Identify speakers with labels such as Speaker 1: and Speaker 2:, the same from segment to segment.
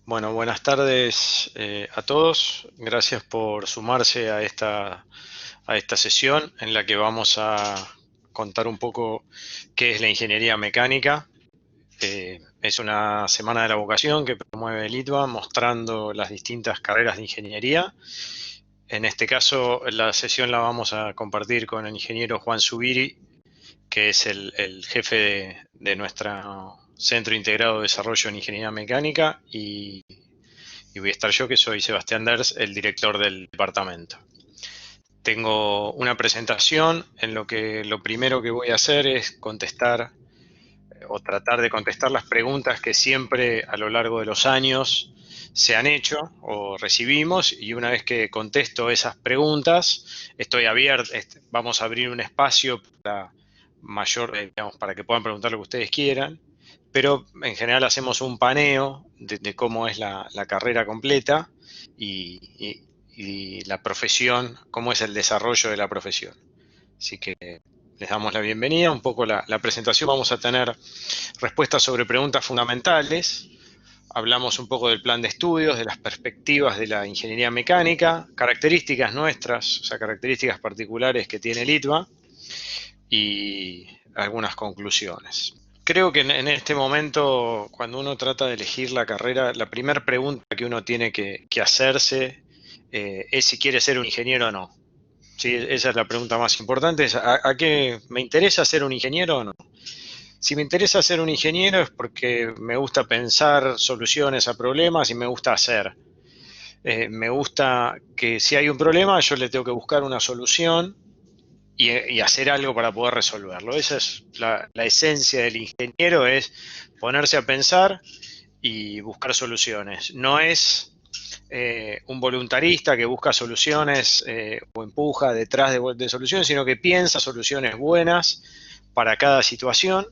Speaker 1: Bueno, buenas tardes a todos. Gracias por sumarse a esta sesión en la que vamos a contar un poco qué es la ingeniería mecánica. Es una semana de la vocación que promueve el ITBA mostrando las distintas carreras de ingeniería. En este caso, la sesión la vamos a compartir con el ingeniero Juan Zubiri, que es el jefe de nuestro Centro Integrado de Desarrollo en Ingeniería Mecánica, y voy a estar yo, que soy Sebastián Ders, el director del departamento. Tengo una presentación en lo que lo primero que voy a hacer es contestar o tratar de contestar las preguntas que siempre a lo largo de los años se han hecho o recibimos, y una vez que contesto esas preguntas, estoy abierto, vamos a abrir un espacio para digamos, para que puedan preguntar lo que ustedes quieran, pero en general hacemos un paneo de cómo es la carrera completa y la profesión, cómo es el desarrollo de la profesión. Así que les damos la bienvenida. Un poco la presentación, vamos a tener respuestas sobre preguntas fundamentales. Hablamos un poco del plan de estudios, de las perspectivas de la ingeniería mecánica, características nuestras, o sea, características particulares que tiene el ITBA, y algunas conclusiones. Creo que en este momento, cuando uno trata de elegir la carrera, la primera pregunta que uno tiene que hacerse es si quiere ser un ingeniero o no. Sí, esa es la pregunta más importante. Es, ¿a qué me interesa ser un ingeniero o no? Si me interesa ser un ingeniero es porque me gusta pensar soluciones a problemas y me gusta hacer. Me gusta que si hay un problema yo le tengo que buscar una solución y hacer algo para poder resolverlo. Esa es la esencia del ingeniero, es ponerse a pensar y buscar soluciones. No es un voluntarista que busca soluciones o empuja detrás de soluciones, sino que piensa soluciones buenas para cada situación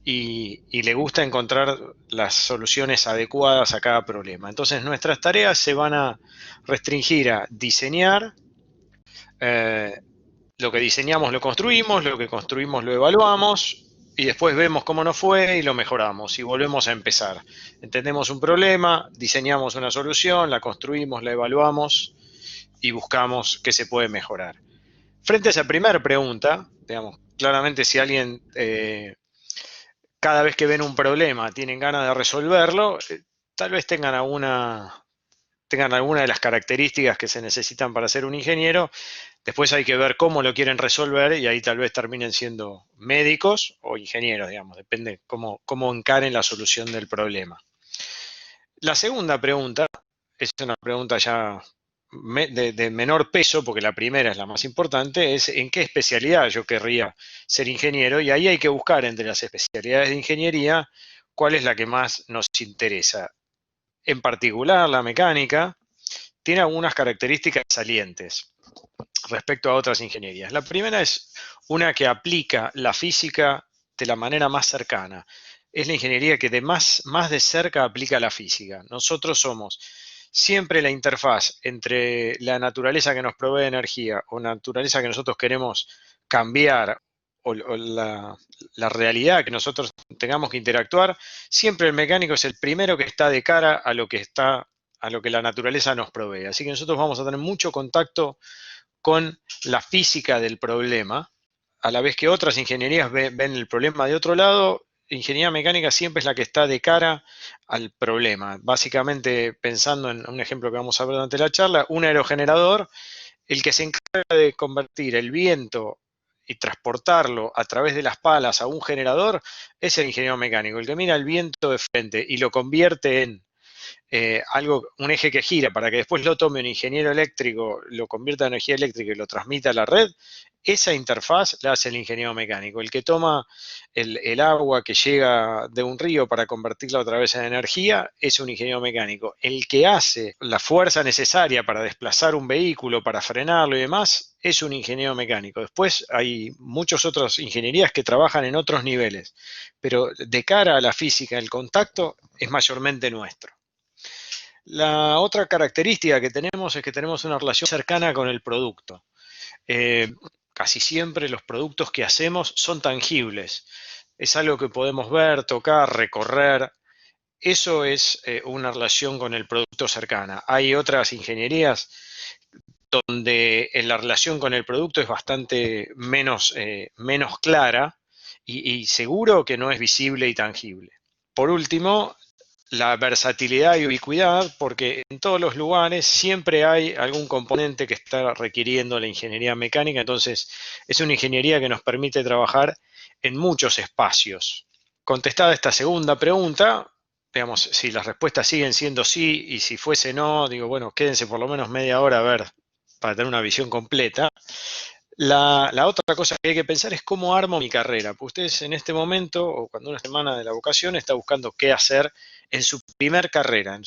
Speaker 1: y le gusta encontrar las soluciones adecuadas a cada problema. Entonces nuestras tareas se van a restringir a diseñar, eh, lo que diseñamos lo construimos, lo que construimos lo evaluamos, y después vemos cómo nos fue y lo mejoramos y volvemos a empezar. Entendemos un problema, diseñamos una solución, la construimos, la evaluamos y buscamos qué se puede mejorar. Frente a esa primera pregunta, digamos, claramente si alguien cada vez que ven un problema tienen ganas de resolverlo, tal vez tengan alguna de las características que se necesitan para ser un ingeniero. Después hay que ver cómo lo quieren resolver y ahí tal vez terminen siendo médicos o ingenieros, digamos, depende cómo encaren la solución del problema. La segunda pregunta es una pregunta ya de menor peso, porque la primera es la más importante, es en qué especialidad yo querría ser ingeniero, y ahí hay que buscar entre las especialidades de ingeniería cuál es la que más nos interesa. En particular, la mecánica tiene algunas características salientes respecto a otras ingenierías. La primera es una que aplica la física de la manera más cercana. Es la ingeniería que más de cerca aplica la física. Nosotros somos siempre la interfaz entre la naturaleza que nos provee energía o naturaleza que nosotros queremos cambiar, o la realidad que nosotros tengamos que interactuar. Siempre el mecánico es el primero que está de cara a lo que la naturaleza nos provee. Así que nosotros vamos a tener mucho contacto con la física del problema, a la vez que otras ingenierías ven el problema de otro lado. Ingeniería mecánica siempre es la que está de cara al problema. Básicamente, pensando en un ejemplo que vamos a ver durante la charla, un aerogenerador, el que se encarga de convertir el viento y transportarlo a través de las palas a un generador, es el ingeniero mecánico. El que mira el viento de frente y lo convierte en un eje que gira para que después lo tome un ingeniero eléctrico, lo convierta en energía eléctrica y lo transmita a la red, esa interfaz la hace el ingeniero mecánico. El que toma el agua que llega de un río para convertirla otra vez en energía es un ingeniero mecánico. El que hace la fuerza necesaria para desplazar un vehículo, para frenarlo y demás, es un ingeniero mecánico. Después hay muchas otras ingenierías que trabajan en otros niveles, pero de cara a la física, el contacto es mayormente nuestro. La otra característica que tenemos es que tenemos una relación cercana con el producto. Casi siempre los productos que hacemos son tangibles. Es algo que podemos ver, tocar, recorrer. eso es una relación con el producto cercana. Hay otras ingenierías donde la relación con el producto es bastante menos clara y seguro que no es visible y tangible. Por último, la versatilidad y ubicuidad, porque en todos los lugares siempre hay algún componente que está requiriendo la ingeniería mecánica, entonces es una ingeniería que nos permite trabajar en muchos espacios. Contestada esta segunda pregunta, digamos, si las respuestas siguen siendo sí y si fuese no, digo, bueno, quédense por lo menos media hora a ver para tener una visión completa. La otra cosa que hay que pensar es cómo armo mi carrera. Pues ustedes en este momento, o cuando una semana de la vocación, está buscando qué hacer en su primer carrera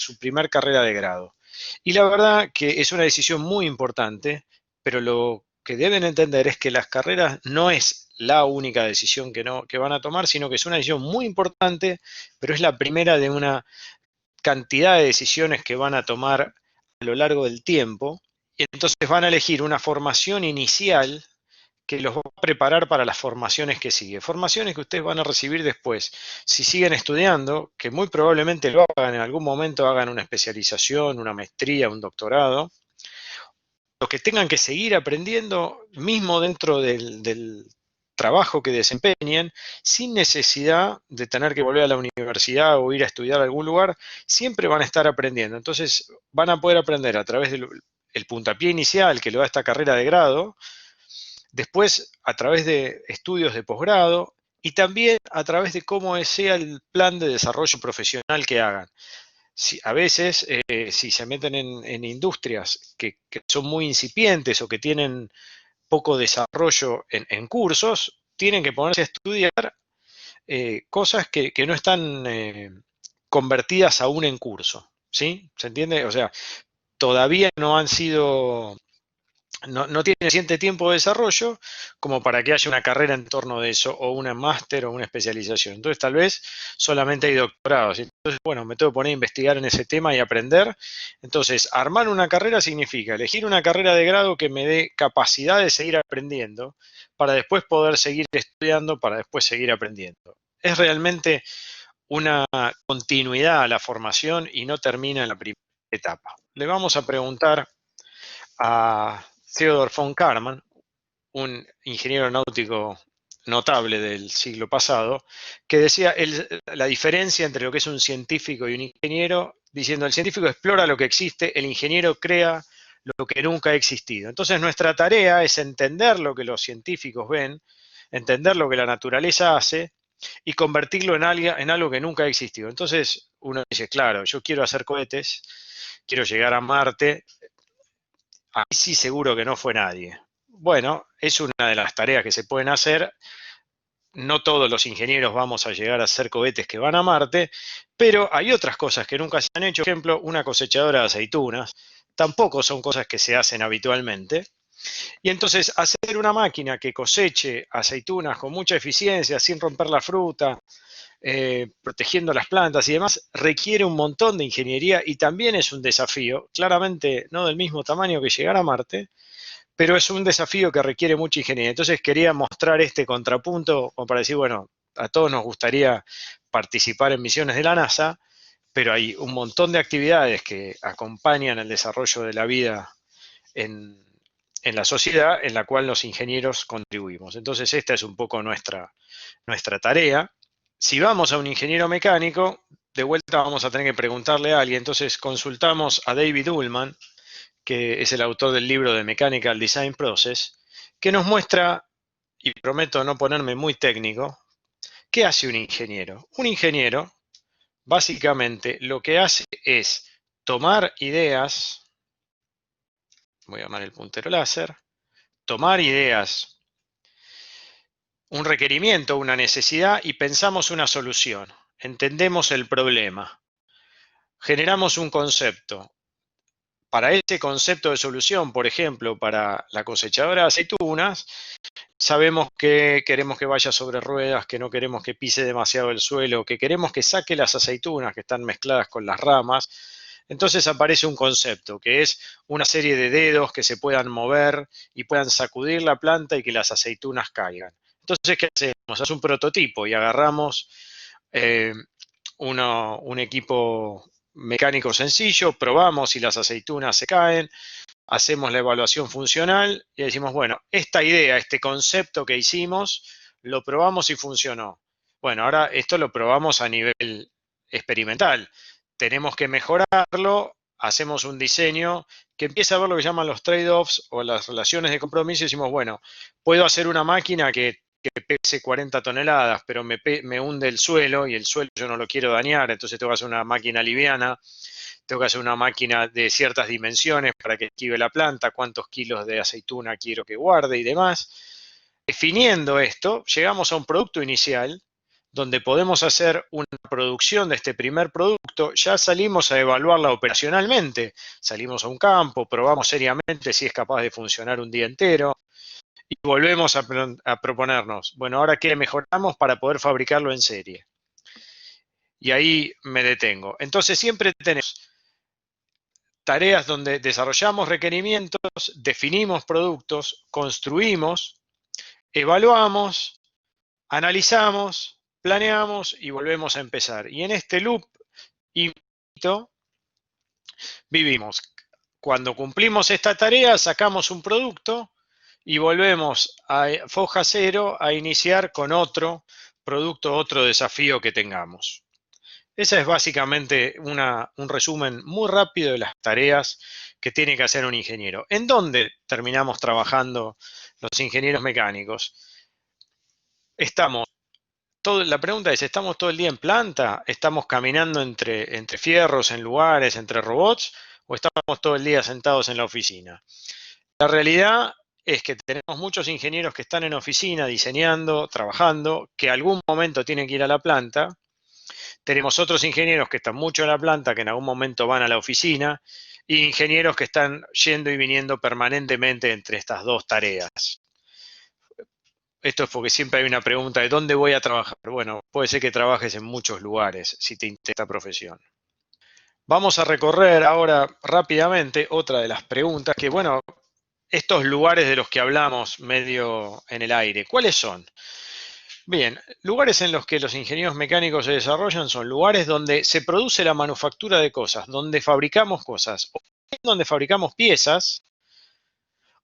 Speaker 1: de grado. Y la verdad que es una decisión muy importante, pero lo que deben entender es que las carreras no es la única decisión que van a tomar, sino que es una decisión muy importante, pero es la primera de una cantidad de decisiones que van a tomar a lo largo del tiempo. Y entonces van a elegir una formación inicial que los va a preparar para las formaciones que siguen. Formaciones que ustedes van a recibir después. Si siguen estudiando, que muy probablemente lo hagan en algún momento, hagan una especialización, una maestría, un doctorado, lo que tengan que seguir aprendiendo, mismo dentro del trabajo que desempeñen, sin necesidad de tener que volver a la universidad o ir a estudiar a algún lugar, siempre van a estar aprendiendo. Entonces van a poder aprender a través del puntapié inicial que le da esta carrera de grado, después a través de estudios de posgrado y también a través de cómo sea el plan de desarrollo profesional que hagan. A veces, si se meten en industrias que son muy incipientes o que tienen poco desarrollo en cursos, tienen que ponerse a estudiar cosas que no están convertidas aún en curso. ¿Sí? ¿Se entiende? O sea, todavía no han sido no tiene suficiente tiempo de desarrollo como para que haya una carrera en torno de eso, o una máster o una especialización. Entonces, tal vez solamente hay doctorados. Entonces, bueno, me tengo que poner a investigar en ese tema y aprender. Entonces, armar una carrera significa elegir una carrera de grado que me dé capacidad de seguir aprendiendo, para después poder seguir estudiando, para después seguir aprendiendo. Es realmente una continuidad a la formación y no termina en la primera etapa. Le vamos a preguntar a Theodor von Karman, un ingeniero náutico notable del siglo pasado, que decía la diferencia entre lo que es un científico y un ingeniero, diciendo el científico explora lo que existe, el ingeniero crea lo que nunca ha existido. Entonces nuestra tarea es entender lo que los científicos ven, entender lo que la naturaleza hace y convertirlo en algo que nunca ha existido. Entonces uno dice, claro, yo quiero hacer cohetes, quiero llegar a Marte, ahí sí seguro que no fue nadie. Bueno, es una de las tareas que se pueden hacer. No todos los ingenieros vamos a llegar a hacer cohetes que van a Marte, pero hay otras cosas que nunca se han hecho. Por ejemplo, una cosechadora de aceitunas. Tampoco son cosas que se hacen habitualmente. Y entonces hacer una máquina que coseche aceitunas con mucha eficiencia, sin romper la fruta, protegiendo las plantas y demás, requiere un montón de ingeniería y también es un desafío, claramente no del mismo tamaño que llegar a Marte, pero es un desafío que requiere mucha ingeniería. Entonces quería mostrar este contrapunto como para decir, bueno, a todos nos gustaría participar en misiones de la NASA, pero hay un montón de actividades que acompañan el desarrollo de la vida en la sociedad en la cual los ingenieros contribuimos. Entonces esta es un poco nuestra tarea. Si vamos a un ingeniero mecánico, de vuelta vamos a tener que preguntarle a alguien. Entonces consultamos a David Ullman, que es el autor del libro de Mechanical Design Process, que nos muestra, y prometo no ponerme muy técnico, ¿qué hace un ingeniero? Un ingeniero, básicamente, lo que hace es tomar ideas, voy a llamar el puntero láser, tomar ideas, un requerimiento, una necesidad, y pensamos una solución. Entendemos el problema. Generamos un concepto. Para ese concepto de solución, por ejemplo, para la cosechadora de aceitunas, sabemos que queremos que vaya sobre ruedas, que no queremos que pise demasiado el suelo, que queremos que saque las aceitunas que están mezcladas con las ramas. Entonces aparece un concepto, que es una serie de dedos que se puedan mover y puedan sacudir la planta y que las aceitunas caigan. Entonces, ¿qué hacemos? Hacemos un prototipo y agarramos un equipo mecánico sencillo, probamos si las aceitunas se caen, hacemos la evaluación funcional y decimos, bueno, esta idea, este concepto que hicimos, lo probamos y funcionó. Bueno, ahora esto lo probamos a nivel experimental. Tenemos que mejorarlo, hacemos un diseño que empieza a ver lo que llaman los trade-offs o las relaciones de compromiso y decimos, bueno, puedo hacer una máquina que pese 40 toneladas, pero me hunde el suelo y el suelo yo no lo quiero dañar, entonces tengo que hacer una máquina liviana, tengo que hacer una máquina de ciertas dimensiones para que esquive la planta, cuántos kilos de aceituna quiero que guarde y demás. Definiendo esto, llegamos a un producto inicial donde podemos hacer una producción de este primer producto, ya salimos a evaluarla operacionalmente, salimos a un campo, probamos seriamente si es capaz de funcionar un día entero y volvemos a proponernos, bueno, ahora qué mejoramos para poder fabricarlo en serie. Y ahí me detengo. Entonces siempre tenemos tareas donde desarrollamos requerimientos, definimos productos, construimos, evaluamos, analizamos, planeamos y volvemos a empezar. Y en este loop infinito vivimos. Cuando cumplimos esta tarea, sacamos un producto y volvemos a foja cero a iniciar con otro producto, otro desafío que tengamos. Esa es básicamente un resumen muy rápido de las tareas que tiene que hacer un ingeniero. ¿En dónde terminamos trabajando los ingenieros mecánicos? La pregunta es, ¿estamos todo el día en planta? ¿Estamos caminando entre fierros, en lugares, entre robots? ¿O estamos todo el día sentados en la oficina? La realidad es que tenemos muchos ingenieros que están en oficina diseñando, trabajando, que algún momento tienen que ir a la planta. Tenemos otros ingenieros que están mucho en la planta, que en algún momento van a la oficina, y ingenieros que están yendo y viniendo permanentemente entre estas dos tareas. Esto es porque siempre hay una pregunta de ¿dónde voy a trabajar? Bueno, puede ser que trabajes en muchos lugares si te interesa esta profesión. Vamos a recorrer ahora rápidamente otra de las preguntas que, bueno, estos lugares de los que hablamos medio en el aire, ¿cuáles son? Bien, lugares en los que los ingenieros mecánicos se desarrollan son lugares donde se produce la manufactura de cosas, donde fabricamos cosas, o bien donde fabricamos piezas,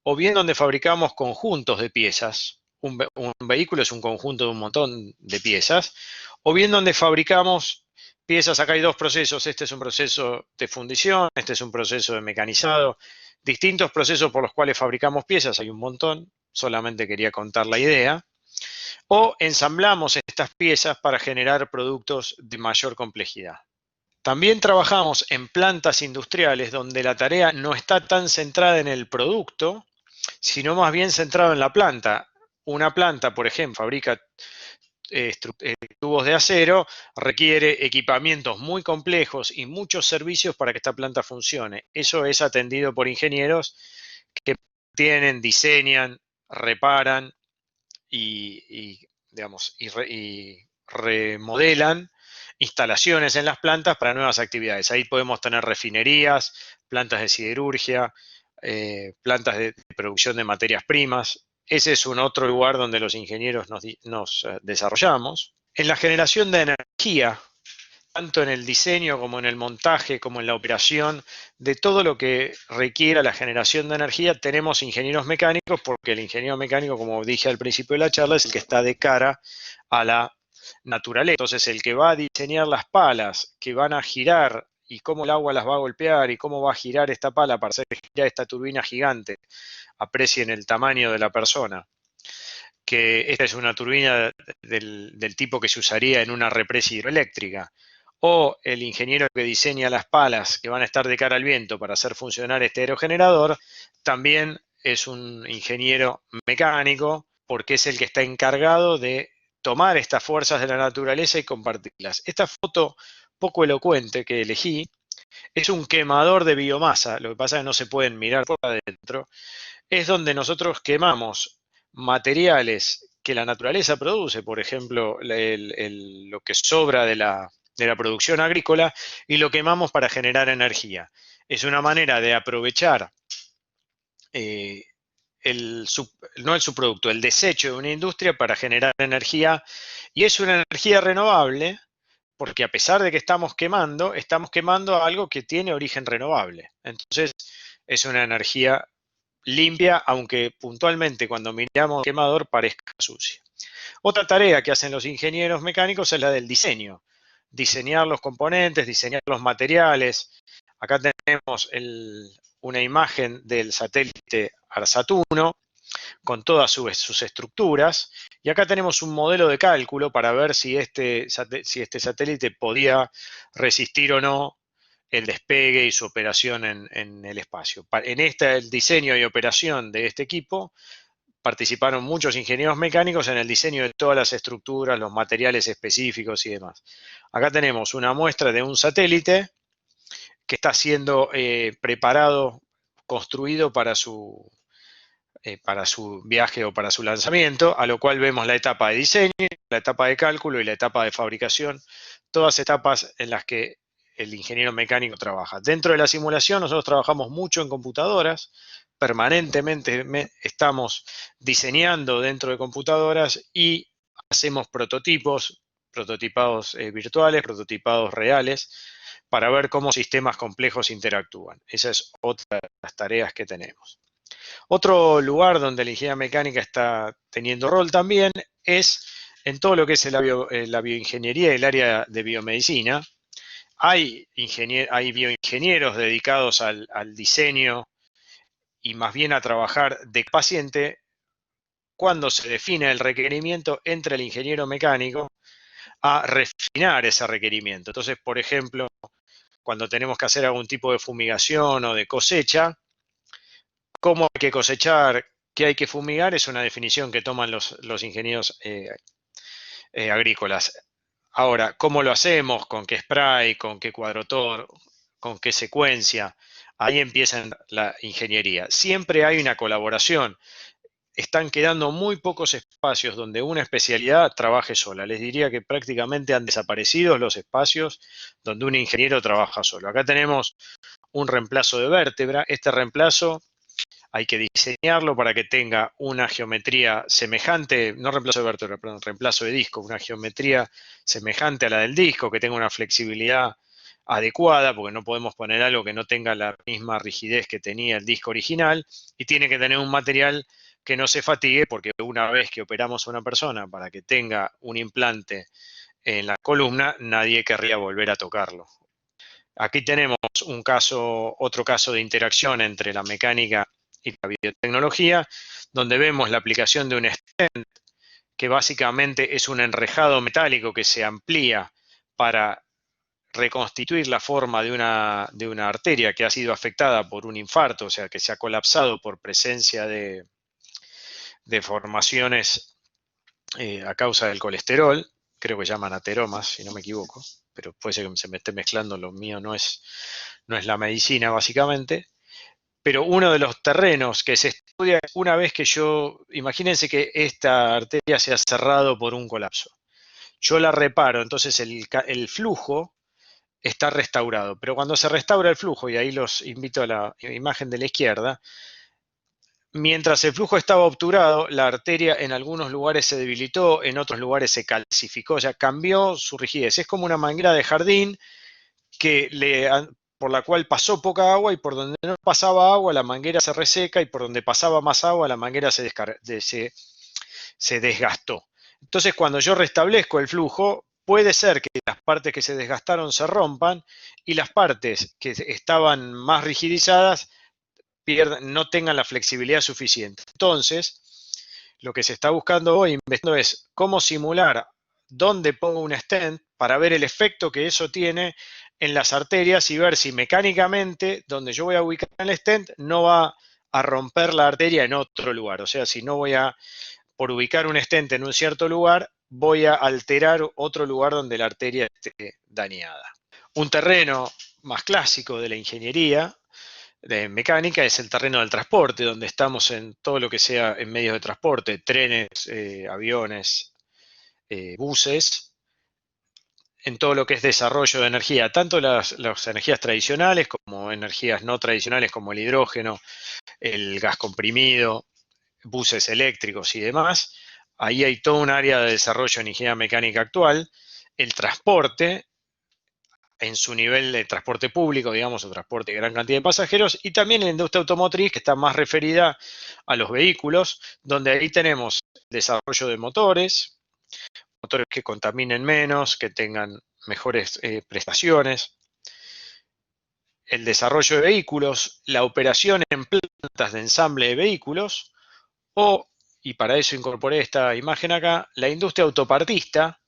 Speaker 1: o bien donde fabricamos conjuntos de piezas. Un vehículo es un conjunto de un montón de piezas, o bien donde fabricamos piezas. Acá hay dos procesos, este es un proceso de fundición, este es un proceso de mecanizado, distintos procesos por los cuales fabricamos piezas, hay un montón, solamente quería contar la idea. O ensamblamos estas piezas para generar productos de mayor complejidad. También trabajamos en plantas industriales donde la tarea no está tan centrada en el producto, sino más bien centrada en la planta. Una planta, por ejemplo, fabrica tubos de acero, requiere equipamientos muy complejos y muchos servicios para que esta planta funcione. Eso es atendido por ingenieros que tienen, diseñan, reparan digamos, y remodelan instalaciones en las plantas para nuevas actividades. Ahí podemos tener refinerías, plantas de siderurgia, plantas de producción de materias primas. Ese es un otro lugar donde los ingenieros nos desarrollamos. En la generación de energía, tanto en el diseño como en el montaje, como en la operación, de todo lo que requiera la generación de energía, tenemos ingenieros mecánicos, porque el ingeniero mecánico, como dije al principio de la charla, es el que está de cara a la naturaleza. Entonces, el que va a diseñar las palas que van a girar y cómo el agua las va a golpear y cómo va a girar esta pala para hacer girar esta turbina gigante, aprecien el tamaño de la persona, que esta es una turbina del tipo que se usaría en una represa hidroeléctrica, o el ingeniero que diseña las palas que van a estar de cara al viento para hacer funcionar este aerogenerador, también es un ingeniero mecánico, porque es el que está encargado de tomar estas fuerzas de la naturaleza y compartirlas. Esta foto poco elocuente que elegí es un quemador de biomasa, lo que pasa es que no se pueden mirar por adentro, es donde nosotros quemamos materiales que la naturaleza produce, por ejemplo, lo que sobra de la producción agrícola, y lo quemamos para generar energía. Es una manera de aprovechar no el subproducto, el desecho de una industria para generar energía, y es una energía renovable porque a pesar de que estamos quemando algo que tiene origen renovable. Entonces, es una energía limpia, aunque puntualmente cuando miramos el quemador parezca sucia. Otra tarea que hacen los ingenieros mecánicos es la del diseño. Diseñar los componentes, diseñar los materiales. Acá tenemos una imagen del satélite ARSAT 1 con todas sus estructuras. Y acá tenemos un modelo de cálculo para ver si este satélite podía resistir o no el despegue y su operación en el espacio. En el diseño y operación de este equipo participaron muchos ingenieros mecánicos en el diseño de todas las estructuras, los materiales específicos y demás. Acá tenemos una muestra de un satélite que está siendo preparado, construido para su viaje o para su lanzamiento, a lo cual vemos la etapa de diseño, la etapa de cálculo y la etapa de fabricación, todas etapas en las que el ingeniero mecánico trabaja. Dentro de la simulación nosotros trabajamos mucho en computadoras, permanentemente estamos diseñando dentro de computadoras y hacemos prototipados virtuales, prototipados reales, para ver cómo sistemas complejos interactúan. Esa es otra de las tareas que tenemos. Otro lugar donde la ingeniería mecánica está teniendo rol también es en todo lo que es la bioingeniería y el área de biomedicina. Hay bioingenieros dedicados al diseño y más bien a trabajar de paciente cuando se define el requerimiento entre el ingeniero mecánico a refinar ese requerimiento. Entonces, por ejemplo, cuando tenemos que hacer algún tipo de fumigación o de cosecha, cómo hay que cosechar, qué hay que fumigar, es una definición que toman los ingenieros agrícolas. Ahora, ¿cómo lo hacemos? ¿Con qué spray? ¿Con qué cuadrotor? ¿Con qué secuencia? Ahí empieza la ingeniería. Siempre hay una colaboración. Están quedando muy pocos espacios donde una especialidad trabaje sola. Les diría que prácticamente han desaparecido los espacios donde un ingeniero trabaja solo. Acá tenemos un reemplazo de vértebra. Este reemplazo hay que diseñarlo para que tenga una geometría semejante, no reemplazo de vértebra, perdón, reemplazo de disco, una geometría semejante a la del disco, que tenga una flexibilidad adecuada, porque no podemos poner algo que no tenga la misma rigidez que tenía el disco original, y tiene que tener un material que no se fatigue, porque una vez que operamos a una persona para que tenga un implante en la columna, nadie querría volver a tocarlo. Aquí tenemos otro caso de interacción entre la mecánica y la biotecnología, donde vemos la aplicación de un stent, que básicamente es un enrejado metálico que se amplía para reconstituir la forma de una arteria que ha sido afectada por un infarto, o sea, que se ha colapsado por presencia de formaciones a causa del colesterol, creo que llaman ateromas, si no me equivoco, pero puede ser que se me esté mezclando, lo mío no es la medicina básicamente. Pero uno de los terrenos que se estudia una vez que imagínense que esta arteria se ha cerrado por un colapso. Yo la reparo, entonces el flujo está restaurado. Pero cuando se restaura el flujo, y ahí los invito a la imagen de la izquierda, mientras el flujo estaba obturado, la arteria en algunos lugares se debilitó, en otros lugares se calcificó, o sea, cambió su rigidez. Es como una manguera de jardín por la cual pasó poca agua y por donde no pasaba agua la manguera se reseca y por donde pasaba más agua la manguera se desgastó. Entonces cuando yo restablezco el flujo, puede ser que las partes que se desgastaron se rompan y las partes que estaban más rigidizadas no tengan la flexibilidad suficiente. Entonces, lo que se está buscando hoy investigando es cómo simular dónde pongo un stent para ver el efecto que eso tiene en las arterias y ver si mecánicamente donde yo voy a ubicar el stent no va a romper la arteria en otro lugar. O sea, si no por ubicar un stent en un cierto lugar, voy a alterar otro lugar donde la arteria esté dañada. Un terreno más clásico de la ingeniería de mecánica es el terreno del transporte, donde estamos en todo lo que sea en medios de transporte, trenes, aviones, buses, en todo lo que es desarrollo de energía, tanto las energías tradicionales como energías no tradicionales como el hidrógeno, el gas comprimido, buses eléctricos y demás. Ahí hay todo un área de desarrollo en ingeniería mecánica actual. El transporte en su nivel de transporte público, digamos, o transporte de gran cantidad de pasajeros, y también en la industria automotriz, que está más referida a los vehículos, donde ahí tenemos desarrollo de motores que contaminen menos, que tengan mejores prestaciones, el desarrollo de vehículos, la operación en plantas de ensamble de vehículos, y para eso incorporé esta imagen acá, la industria autopartista,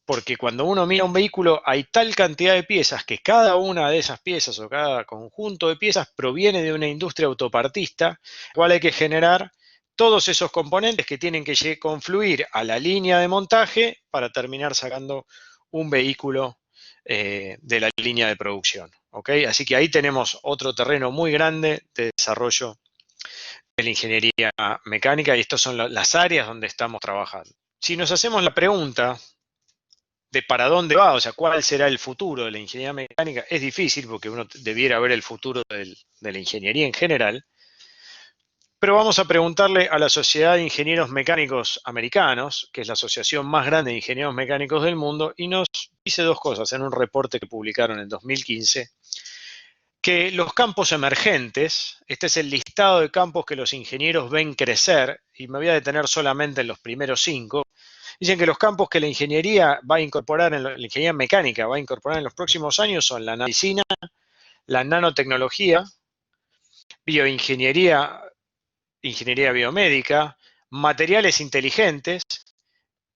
Speaker 1: porque cuando uno mira un vehículo hay tal cantidad de piezas que cada una de esas piezas o cada conjunto de piezas proviene de una industria autopartista, cual hay que generar todos esos componentes que tienen que confluir a la línea de montaje para terminar sacando un vehículo de la línea de producción. ¿Okay? Así que ahí tenemos otro terreno muy grande de desarrollo de la ingeniería mecánica y estas son las áreas donde estamos trabajando. Si nos hacemos la pregunta de para dónde va, o sea, cuál será el futuro de la ingeniería mecánica, es difícil porque uno debiera ver el futuro de la ingeniería en general, pero vamos a preguntarle a la Sociedad de Ingenieros Mecánicos Americanos, que es la asociación más grande de ingenieros mecánicos del mundo, y nos dice dos cosas en un reporte que publicaron en 2015, que los campos emergentes, este es el listado de campos que los ingenieros ven crecer, y me voy a detener solamente en los primeros 5, dicen que los campos que la ingeniería va a incorporar, la ingeniería mecánica va a incorporar en los próximos años son la medicina, la nanotecnología, bioingeniería, ingeniería biomédica, materiales inteligentes,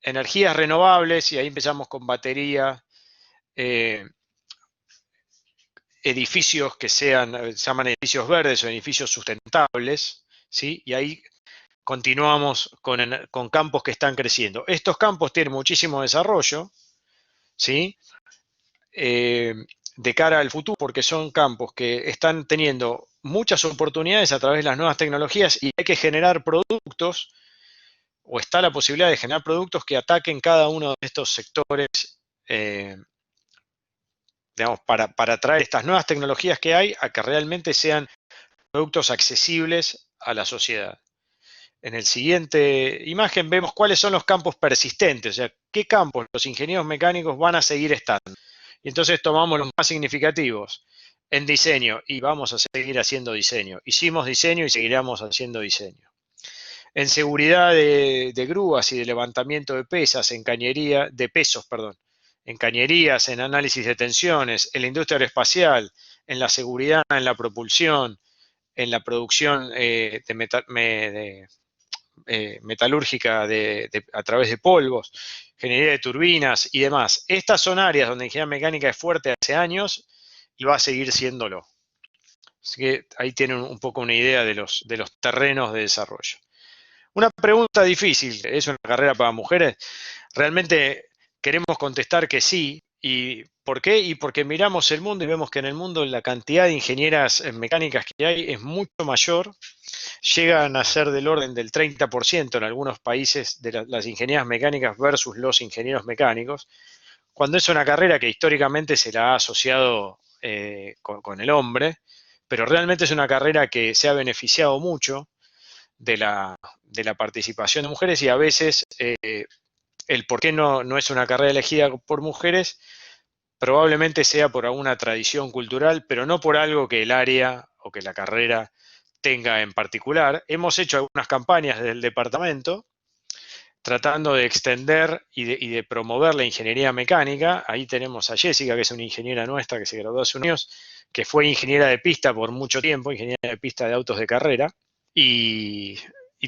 Speaker 1: energías renovables, y ahí empezamos con batería, edificios que se llaman edificios verdes o edificios sustentables, ¿sí? Y ahí continuamos con campos que están creciendo. Estos campos tienen muchísimo desarrollo, ¿sí? De cara al futuro, porque son campos que están teniendo muchas oportunidades a través de las nuevas tecnologías y hay que generar productos, o está la posibilidad de generar productos que ataquen cada uno de estos sectores, digamos, para traer estas nuevas tecnologías que hay a que realmente sean productos accesibles a la sociedad. En el siguiente imagen vemos cuáles son los campos persistentes, o sea, qué campos los ingenieros mecánicos van a seguir estando. Y entonces tomamos los más significativos en diseño y vamos a seguir haciendo diseño. Hicimos diseño y seguiremos haciendo diseño. En seguridad de grúas y de levantamiento de pesas, en cañería, de pesos, perdón, en cañerías, en análisis de tensiones, en la industria aeroespacial, en la seguridad, en la propulsión, en la producción metalúrgica a través de polvos, ingeniería de turbinas y demás. Estas son áreas donde la ingeniería mecánica es fuerte hace años y va a seguir siéndolo. Así que ahí tienen un poco una idea de los terrenos de desarrollo. Una pregunta difícil, ¿es una carrera para mujeres? Realmente queremos contestar que sí. ¿Y por qué? Y porque miramos el mundo y vemos que en el mundo la cantidad de ingenieras mecánicas que hay es mucho mayor, llegan a ser del orden del 30% en algunos países de las ingenierías mecánicas versus los ingenieros mecánicos, cuando es una carrera que históricamente se la ha asociado con el hombre, pero realmente es una carrera que se ha beneficiado mucho de la participación de mujeres y a veces el por qué no es una carrera elegida por mujeres probablemente sea por alguna tradición cultural, pero no por algo que el área o que la carrera tenga en particular. Hemos hecho algunas campañas desde el departamento tratando de extender y de promover la ingeniería mecánica. Ahí tenemos a Jessica, que es una ingeniera nuestra que se graduó hace unos años, que fue ingeniera de pista por mucho tiempo, ingeniera de pista de autos de carrera, y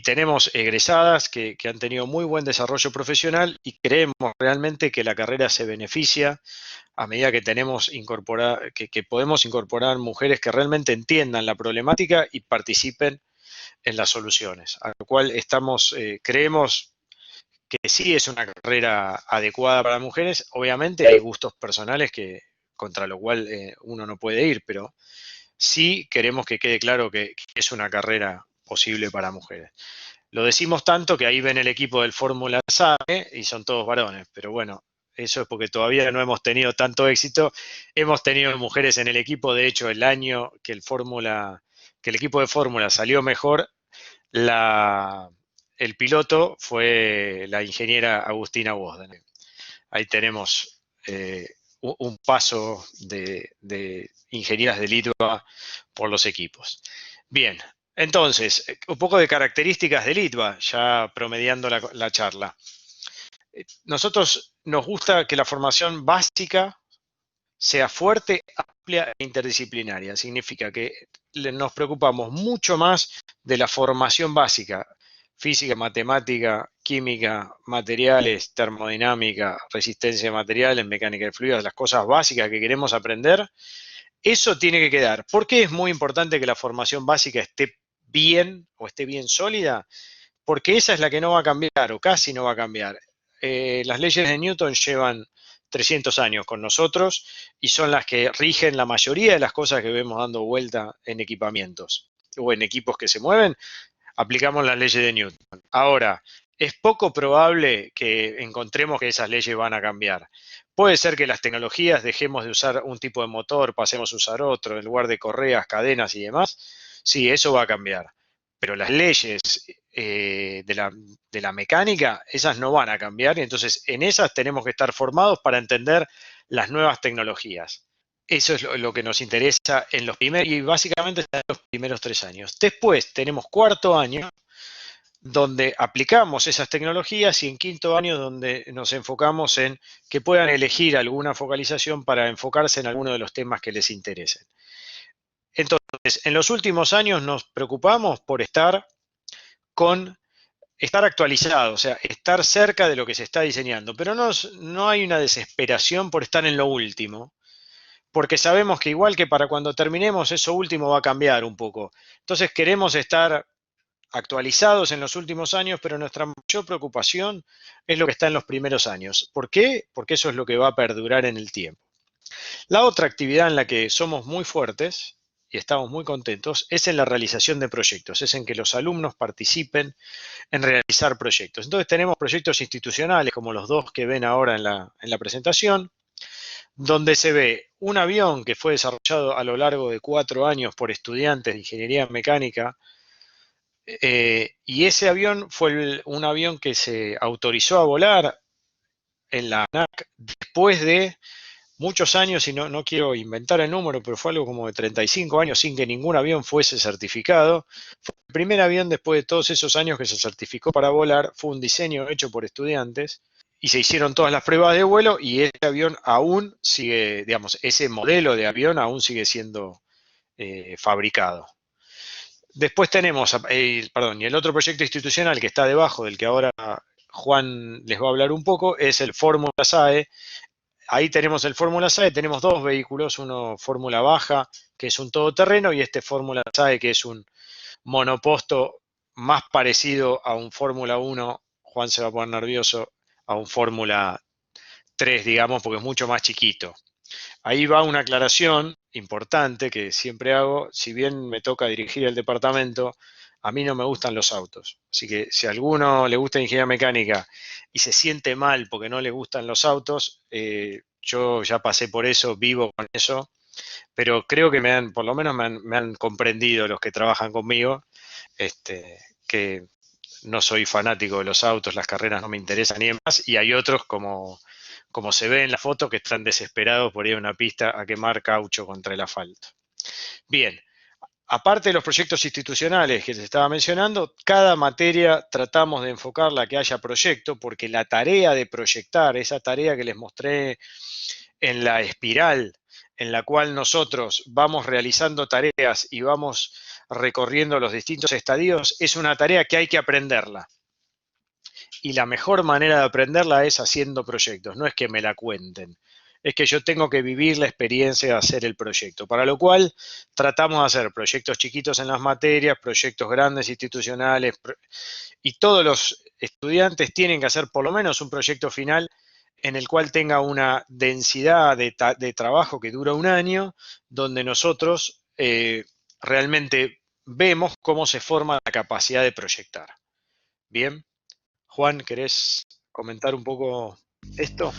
Speaker 1: tenemos egresadas que han tenido muy buen desarrollo profesional y creemos realmente que la carrera se beneficia a medida que que podemos incorporar mujeres que realmente entiendan la problemática y participen en las soluciones. A lo cual creemos que sí es una carrera adecuada para mujeres. Obviamente hay gustos personales contra lo cual uno no puede ir, pero sí queremos que quede claro que es una carrera posible para mujeres. Lo decimos tanto que ahí ven el equipo del Fórmula SAE y son todos varones, pero bueno, eso es porque todavía no hemos tenido tanto éxito. Hemos tenido mujeres en el equipo, de hecho, el año que el equipo de Fórmula salió mejor, el piloto fue la ingeniera Agustina Wosden. Ahí tenemos un paso de ingenierías de Litva por los equipos. Bien, entonces, un poco de características de Litva, ya promediando la charla. Nosotros nos gusta que la formación básica sea fuerte, amplia e interdisciplinaria. Significa que nos preocupamos mucho más de la formación básica, física, matemática, química, materiales, termodinámica, resistencia de materiales, mecánica de fluidos, las cosas básicas que queremos aprender. Eso tiene que quedar. ¿Por qué es muy importante que la formación básica esté bien o esté bien sólida? Porque esa es la que no va a cambiar o casi no va a cambiar. Las leyes de Newton llevan 300 años con nosotros y son las que rigen la mayoría de las cosas que vemos dando vuelta en equipamientos o en equipos que se mueven. Aplicamos las leyes de Newton. Ahora, es poco probable que encontremos que esas leyes van a cambiar. Puede ser que las tecnologías dejemos de usar un tipo de motor, pasemos a usar otro, en lugar de correas, cadenas y demás. Sí, eso va a cambiar. Pero las leyes de la mecánica, esas no van a cambiar. Y entonces, en esas tenemos que estar formados para entender las nuevas tecnologías. Eso es lo que nos interesa en los primeros, y básicamente en los primeros 3 años. Después tenemos cuarto año, donde aplicamos esas tecnologías, y en quinto año donde nos enfocamos en que puedan elegir alguna focalización para enfocarse en alguno de los temas que les interesen. Entonces, en los últimos años nos preocupamos por estar actualizado, o sea, estar cerca de lo que se está diseñando, pero no hay una desesperación por estar en lo último, porque sabemos que igual que para cuando terminemos, eso último va a cambiar un poco. Entonces queremos estar actualizados en los últimos años, pero nuestra mayor preocupación es lo que está en los primeros años. ¿Por qué? Porque eso es lo que va a perdurar en el tiempo. La otra actividad en la que somos muy fuertes y estamos muy contentos es en la realización de proyectos, es en que los alumnos participen en realizar proyectos. Entonces tenemos proyectos institucionales, como los dos que ven ahora en la presentación, donde se ve un avión que fue desarrollado a lo largo de 4 años por estudiantes de ingeniería mecánica, y ese avión fue un avión que se autorizó a volar en la ANAC después de muchos años, y no quiero inventar el número, pero fue algo como de 35 años sin que ningún avión fuese certificado. Fue el primer avión después de todos esos años que se certificó para volar, fue un diseño hecho por estudiantes, y se hicieron todas las pruebas de vuelo, y ese avión aún sigue, digamos, ese modelo de avión aún sigue siendo fabricado. Después tenemos, perdón, y el otro proyecto institucional que está debajo del que ahora Juan les va a hablar un poco, es el Fórmula SAE. Ahí tenemos el Fórmula SAE, tenemos dos vehículos, uno Fórmula Baja, que es un todoterreno, y este Fórmula SAE, que es un monoposto más parecido a un Fórmula 1, Juan se va a poner nervioso, a un Fórmula 3, digamos, porque es mucho más chiquito. Ahí va una aclaración importante que siempre hago. Si bien me toca dirigir el departamento, a mí no me gustan los autos. Así que si a alguno le gusta ingeniería mecánica y se siente mal porque no le gustan los autos, yo ya pasé por eso, vivo con eso, pero creo que por lo menos me han comprendido los que trabajan conmigo, que no soy fanático de los autos, las carreras no me interesan ni demás, y hay otros como se ve en la foto que están desesperados por ir a una pista a quemar caucho contra el asfalto. Bien, aparte de los proyectos institucionales que les estaba mencionando, cada materia tratamos de enfocarla a que haya proyecto, porque la tarea de proyectar, esa tarea que les mostré en la espiral, en la cual nosotros vamos realizando tareas y vamos recorriendo los distintos estadios, es una tarea que hay que aprenderla. Y la mejor manera de aprenderla es haciendo proyectos, no es que me la cuenten. Es que yo tengo que vivir la experiencia de hacer el proyecto, para lo cual tratamos de hacer proyectos chiquitos en las materias, proyectos grandes institucionales, y todos los estudiantes tienen que hacer por lo menos un proyecto final en el cual tenga una densidad de trabajo que dura un año, donde nosotros realmente vemos cómo se forma la capacidad de proyectar. Bien. Juan, ¿querés comentar un poco esto?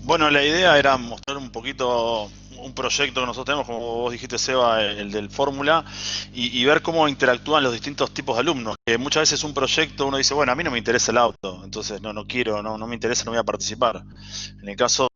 Speaker 2: Bueno, la idea era mostrar un poquito un proyecto que nosotros tenemos, como vos dijiste, Seba, el del Fórmula, y ver cómo interactúan los distintos tipos de alumnos. Que muchas veces un proyecto uno dice, bueno, a mí no me interesa el auto, entonces no quiero, no me interesa, no voy a participar. En el caso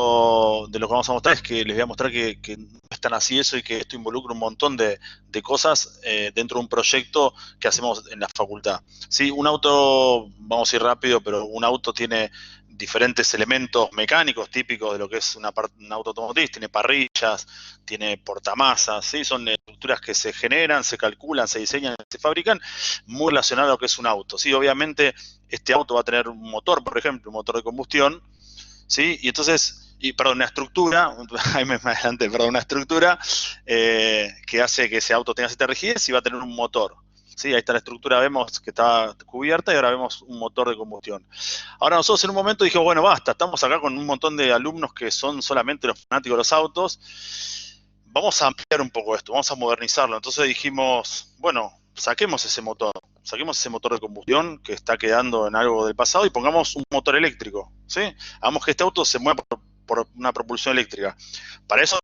Speaker 2: de lo que vamos a mostrar es que les voy a mostrar que no es tan así eso y que esto involucra un montón de cosas dentro de un proyecto que hacemos en la facultad. Sí, un auto, vamos a ir rápido, pero un auto tiene diferentes elementos mecánicos típicos de lo que es un auto automotriz, tiene parrillas, tiene portamasas, ¿sí? Son estructuras que se generan, se calculan, se diseñan, se fabrican, muy relacionado a lo que es un auto. ¿Sí? Obviamente este auto va a tener un motor, por ejemplo, un motor de combustión, ¿sí? Y entonces, perdón, una estructura, ahí me adelanté, perdón, una estructura que hace que ese auto tenga cierta rigidez y va a tener un motor. Sí, ahí está la estructura, vemos que está cubierta y ahora vemos un motor de combustión. Ahora nosotros en un momento dijimos, bueno, basta, estamos acá con un montón de alumnos que son solamente los fanáticos de los autos, vamos a ampliar un poco esto, vamos a modernizarlo. Entonces dijimos, bueno, saquemos ese motor de combustión que está quedando en algo del pasado y pongamos un motor eléctrico, ¿sí? Hagamos que este auto se mueva por una propulsión eléctrica. Para eso,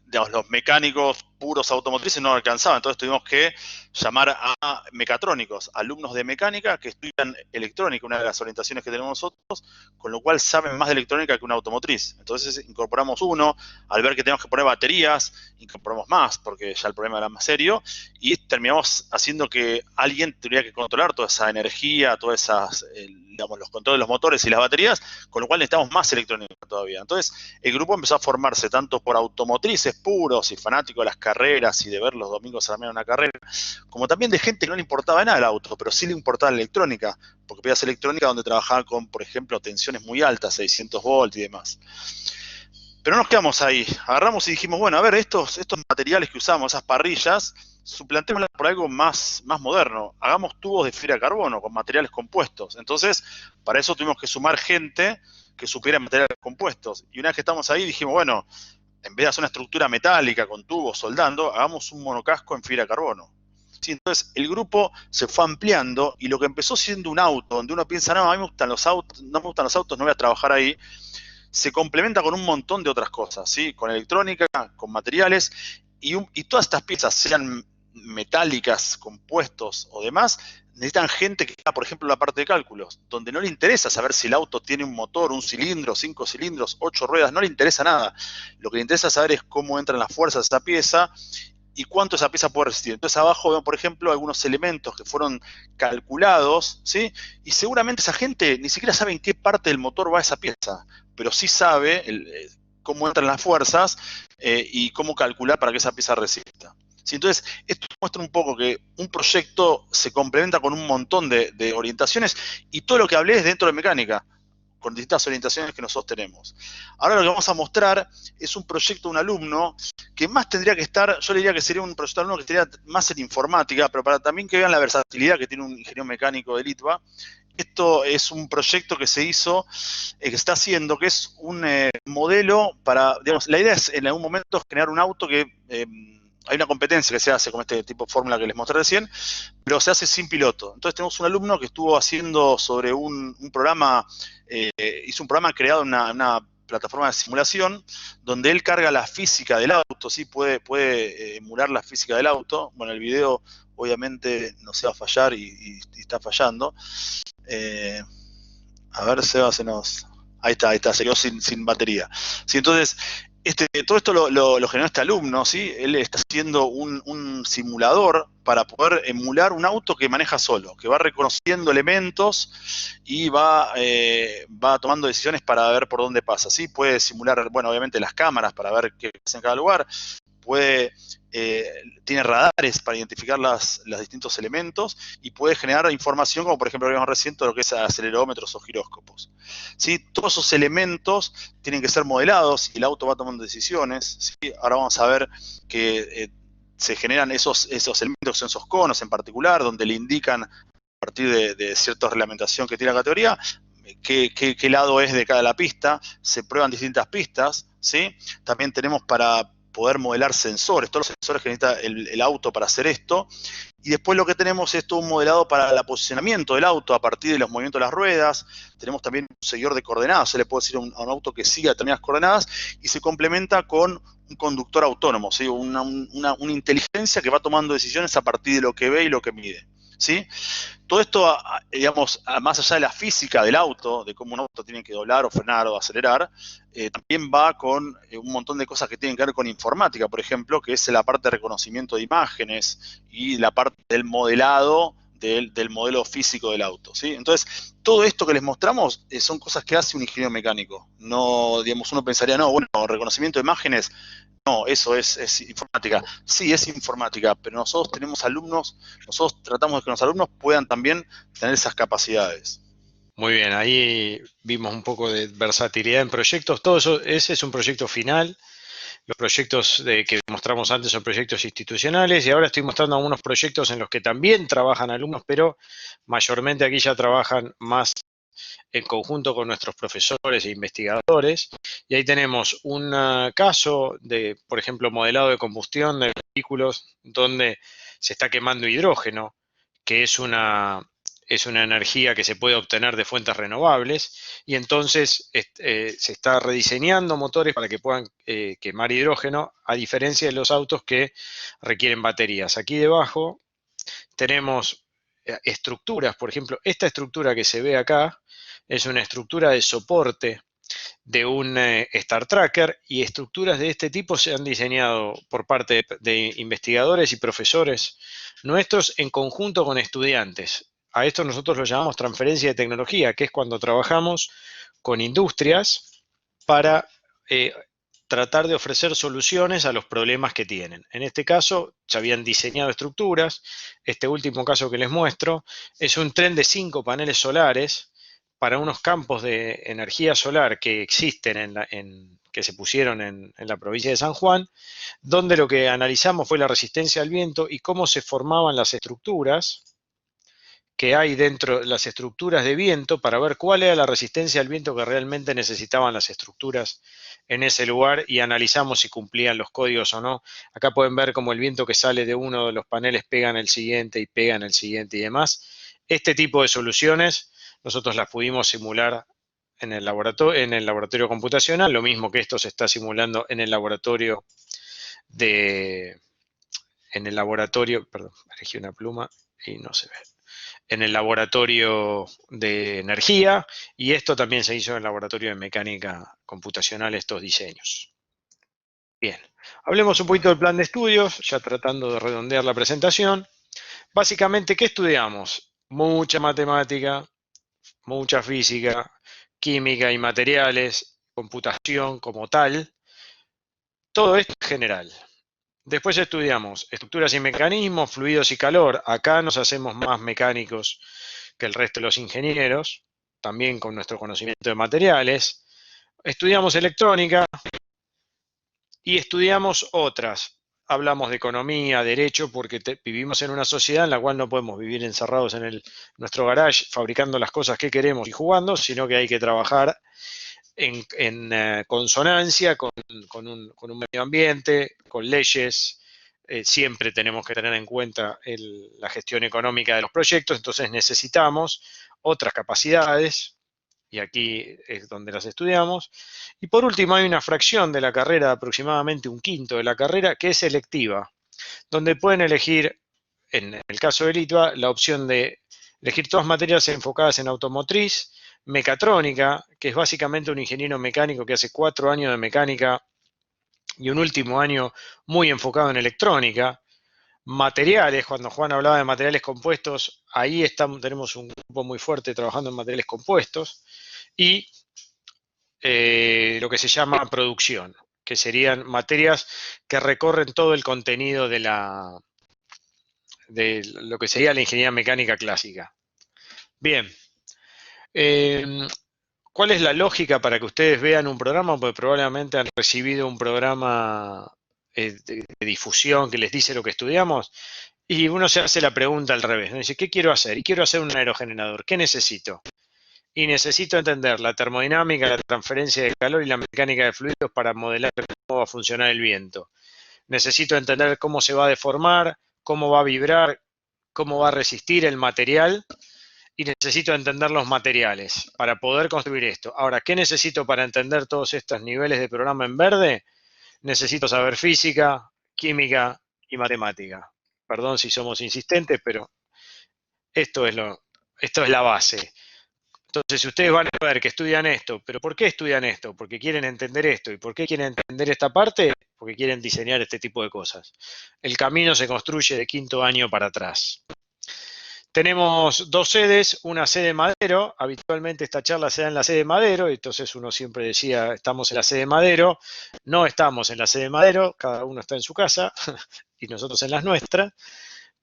Speaker 2: digamos, los mecánicos puros automotrices no alcanzaban, entonces tuvimos que llamar a mecatrónicos, alumnos de mecánica que estudian electrónica, una de las orientaciones que tenemos nosotros, con lo cual saben más de electrónica que una automotriz. Entonces incorporamos uno, al ver que tenemos que poner baterías, incorporamos más, porque ya el problema era más serio, y terminamos haciendo que alguien tuviera que controlar toda esa energía, todas esas, digamos, los controles de los motores y las baterías, con lo cual necesitamos más electrónica todavía. Entonces el grupo empezó a formarse tanto por automotrices puros y fanáticos de las carreras y de ver los domingos a la mañana una carrera, como también de gente que no le importaba nada el auto, pero sí le importaba la electrónica, porque pedías electrónica donde trabajaba con, por ejemplo, tensiones muy altas, 600 volts y demás. Pero no nos quedamos ahí, agarramos y dijimos, bueno, a ver, estos materiales que usamos, esas parrillas, suplantémoslas por algo más moderno, hagamos tubos de fibra de carbono con materiales compuestos. Entonces, para eso tuvimos que sumar gente que supiera materiales compuestos. Y una vez que estamos ahí dijimos, bueno, en vez de hacer una estructura metálica con tubos soldando, hagamos un monocasco en fibra de carbono. Sí, entonces el grupo se fue ampliando y lo que empezó siendo un auto, donde uno piensa, no, a mí me gustan los autos, no me gustan los autos, no voy a trabajar ahí, se complementa con un montón de otras cosas, ¿sí? Con electrónica, con materiales, y todas estas piezas, sean metálicas, compuestos o demás, necesitan gente que haga, por ejemplo, la parte de cálculos, donde no le interesa saber si el auto tiene un motor, un cilindro, 5 cilindros, 8 ruedas, no le interesa nada. Lo que le interesa saber es cómo entran las fuerzas de esa pieza y cuánto esa pieza puede resistir. Entonces abajo vemos, por ejemplo, algunos elementos que fueron calculados, ¿sí? Y seguramente esa gente ni siquiera sabe en qué parte del motor va esa pieza, pero sí sabe cómo entran las fuerzas y cómo calcular para que esa pieza resista. ¿Sí? Entonces, esto muestra un poco que un proyecto se complementa con un montón de orientaciones y todo lo que hablé es dentro de mecánica, con distintas orientaciones que nosotros tenemos. Ahora lo que vamos a mostrar es un proyecto de un alumno que más tendría que estar, yo le diría que sería un proyecto de alumno que estaría más en informática, pero para también que vean la versatilidad que tiene un ingeniero mecánico de Litva. Esto es un proyecto que se hizo, que se está haciendo, que es un modelo para, digamos, la idea es en algún momento generar un auto que hay una competencia que se hace con este tipo de fórmula que les mostré recién, pero se hace sin piloto. Entonces tenemos un alumno que estuvo haciendo sobre un programa, hizo un programa creado en una plataforma de simulación, donde él carga la física del auto, ¿sí? Puede emular la física del auto. Bueno, el video obviamente no se va a fallar y está fallando. A ver, Seba, se nos... Ahí está, se quedó sin batería. ¿Sí? Entonces, todo esto lo generó este alumno, ¿sí? Él está haciendo un simulador para poder emular un auto que maneja solo, que va reconociendo elementos y va tomando decisiones para ver por dónde pasa, ¿sí? Puede simular, bueno, obviamente las cámaras para ver qué pasa en cada lugar, tiene radares para identificar los distintos elementos y puede generar información como por ejemplo lo vimos recién todo lo que es acelerómetros o giróscopos. ¿Sí? Todos esos elementos tienen que ser modelados y el auto va tomando decisiones. ¿Sí? Ahora vamos a ver que se generan esos elementos, son esos conos en particular, donde le indican a partir de cierta reglamentación que tiene la categoría, qué lado es de cada la pista, se prueban distintas pistas, ¿sí? También tenemos para poder modelar sensores, todos los sensores que necesita el auto para hacer esto. Y después lo que tenemos es todo un modelado para el posicionamiento del auto a partir de los movimientos de las ruedas. Tenemos también un seguidor de coordenadas, se le puede decir a un auto que siga determinadas coordenadas y se complementa con un conductor autónomo, ¿sí? Una inteligencia que va tomando decisiones a partir de lo que ve y lo que mide, ¿sí? Todo esto, digamos, más allá de la física del auto, de cómo un auto tiene que doblar o frenar o acelerar, también va con un montón de cosas que tienen que ver con informática, por ejemplo, que es la parte de reconocimiento de imágenes y la parte del modelado del modelo físico del auto, ¿sí? Entonces, todo esto que les mostramos son cosas que hace un ingeniero mecánico. No, digamos, uno pensaría, no, bueno, reconocimiento de imágenes, no, eso es informática. Sí, es informática, pero nosotros tenemos alumnos, nosotros tratamos de que los alumnos puedan también tener esas capacidades.
Speaker 1: Muy bien, ahí vimos un poco de versatilidad en proyectos. Todo eso, ese es un proyecto final. Los proyectos que mostramos antes son proyectos institucionales y ahora estoy mostrando algunos proyectos en los que también trabajan alumnos, pero mayormente aquí ya trabajan más en conjunto con nuestros profesores e investigadores. Y ahí tenemos un caso de, por ejemplo, modelado de combustión de vehículos donde se está quemando hidrógeno, que es una energía que se puede obtener de fuentes renovables, y entonces se está rediseñando motores para que puedan quemar hidrógeno, a diferencia de los autos que requieren baterías. Aquí debajo tenemos estructuras, por ejemplo, esta estructura que se ve acá es una estructura de soporte de un Star Tracker, y estructuras de este tipo se han diseñado por parte de investigadores y profesores nuestros en conjunto con estudiantes. A esto nosotros lo llamamos transferencia de tecnología, que es cuando trabajamos con industrias para tratar de ofrecer soluciones a los problemas que tienen. En este caso, ya habían diseñado estructuras. Este último caso que les muestro es un tren de 5 paneles solares para unos campos de energía solar que existen que se pusieron en la provincia de San Juan, donde lo que analizamos fue la resistencia al viento y cómo se formaban las estructuras que hay dentro de las estructuras de viento para ver cuál era la resistencia al viento que realmente necesitaban las estructuras en ese lugar, y analizamos si cumplían los códigos o no. Acá pueden ver cómo el viento que sale de uno de los paneles pega en el siguiente y pega en el siguiente y demás. Este tipo de soluciones nosotros las pudimos simular en el laboratorio computacional, lo mismo que esto se está simulando en el laboratorio perdón, elegí una pluma y no se ve, en el laboratorio de energía, y esto también se hizo en el laboratorio de mecánica computacional, estos diseños. Bien, hablemos un poquito del plan de estudios, ya tratando de redondear la presentación. Básicamente, ¿qué estudiamos? Mucha matemática, mucha física, química y materiales, computación como tal, todo esto en general. Después estudiamos estructuras y mecanismos, fluidos y calor. Acá nos hacemos más mecánicos que el resto de los ingenieros, también con nuestro conocimiento de materiales. Estudiamos electrónica y estudiamos otras. Hablamos de economía, derecho, porque vivimos en una sociedad en la cual no podemos vivir encerrados en nuestro garage fabricando las cosas que queremos y jugando, sino que hay que trabajar en consonancia con un medio ambiente, con leyes. Siempre tenemos que tener en cuenta la gestión económica de los proyectos, entonces necesitamos otras capacidades, y aquí es donde las estudiamos. Y por último, hay una fracción de la carrera, aproximadamente un quinto de la carrera, que es selectiva, donde pueden elegir, en el caso de Litva, la opción de elegir todas materias enfocadas en automotriz, mecatrónica, que es básicamente un ingeniero mecánico que hace 4 años de mecánica y un último año muy enfocado en electrónica. Materiales, cuando Juan hablaba de materiales compuestos, ahí tenemos un grupo muy fuerte trabajando en materiales compuestos. Y lo que se llama producción, que serían materias que recorren todo el contenido de lo que sería la ingeniería mecánica clásica. Bien, ¿cuál es la lógica para que ustedes vean un programa? Porque probablemente han recibido un programa de difusión que les dice lo que estudiamos, y uno se hace la pregunta al revés, ¿no? Dice, ¿qué quiero hacer? Y quiero hacer un aerogenerador, ¿qué necesito? Y necesito entender la termodinámica, la transferencia de calor y la mecánica de fluidos para modelar cómo va a funcionar el viento. necesito entender cómo se va a deformar, cómo va a vibrar, cómo va a resistir el material, y necesito entender los materiales para poder construir esto. Ahora, ¿qué necesito para entender todos estos niveles de programa en verde? Necesito saber física, química y matemática. Perdón si somos insistentes, pero esto es la base. Entonces, si ustedes van a ver que estudian esto, pero ¿por qué estudian esto? Porque quieren entender esto. ¿Y por qué quieren entender esta parte? Porque quieren diseñar este tipo de cosas. El camino se construye de quinto año para atrás. Tenemos dos sedes, una sede Madero, habitualmente esta charla se da en la sede Madero, entonces uno siempre decía, estamos en la sede Madero, no estamos en la sede Madero, cada uno está en su casa y nosotros en las nuestras,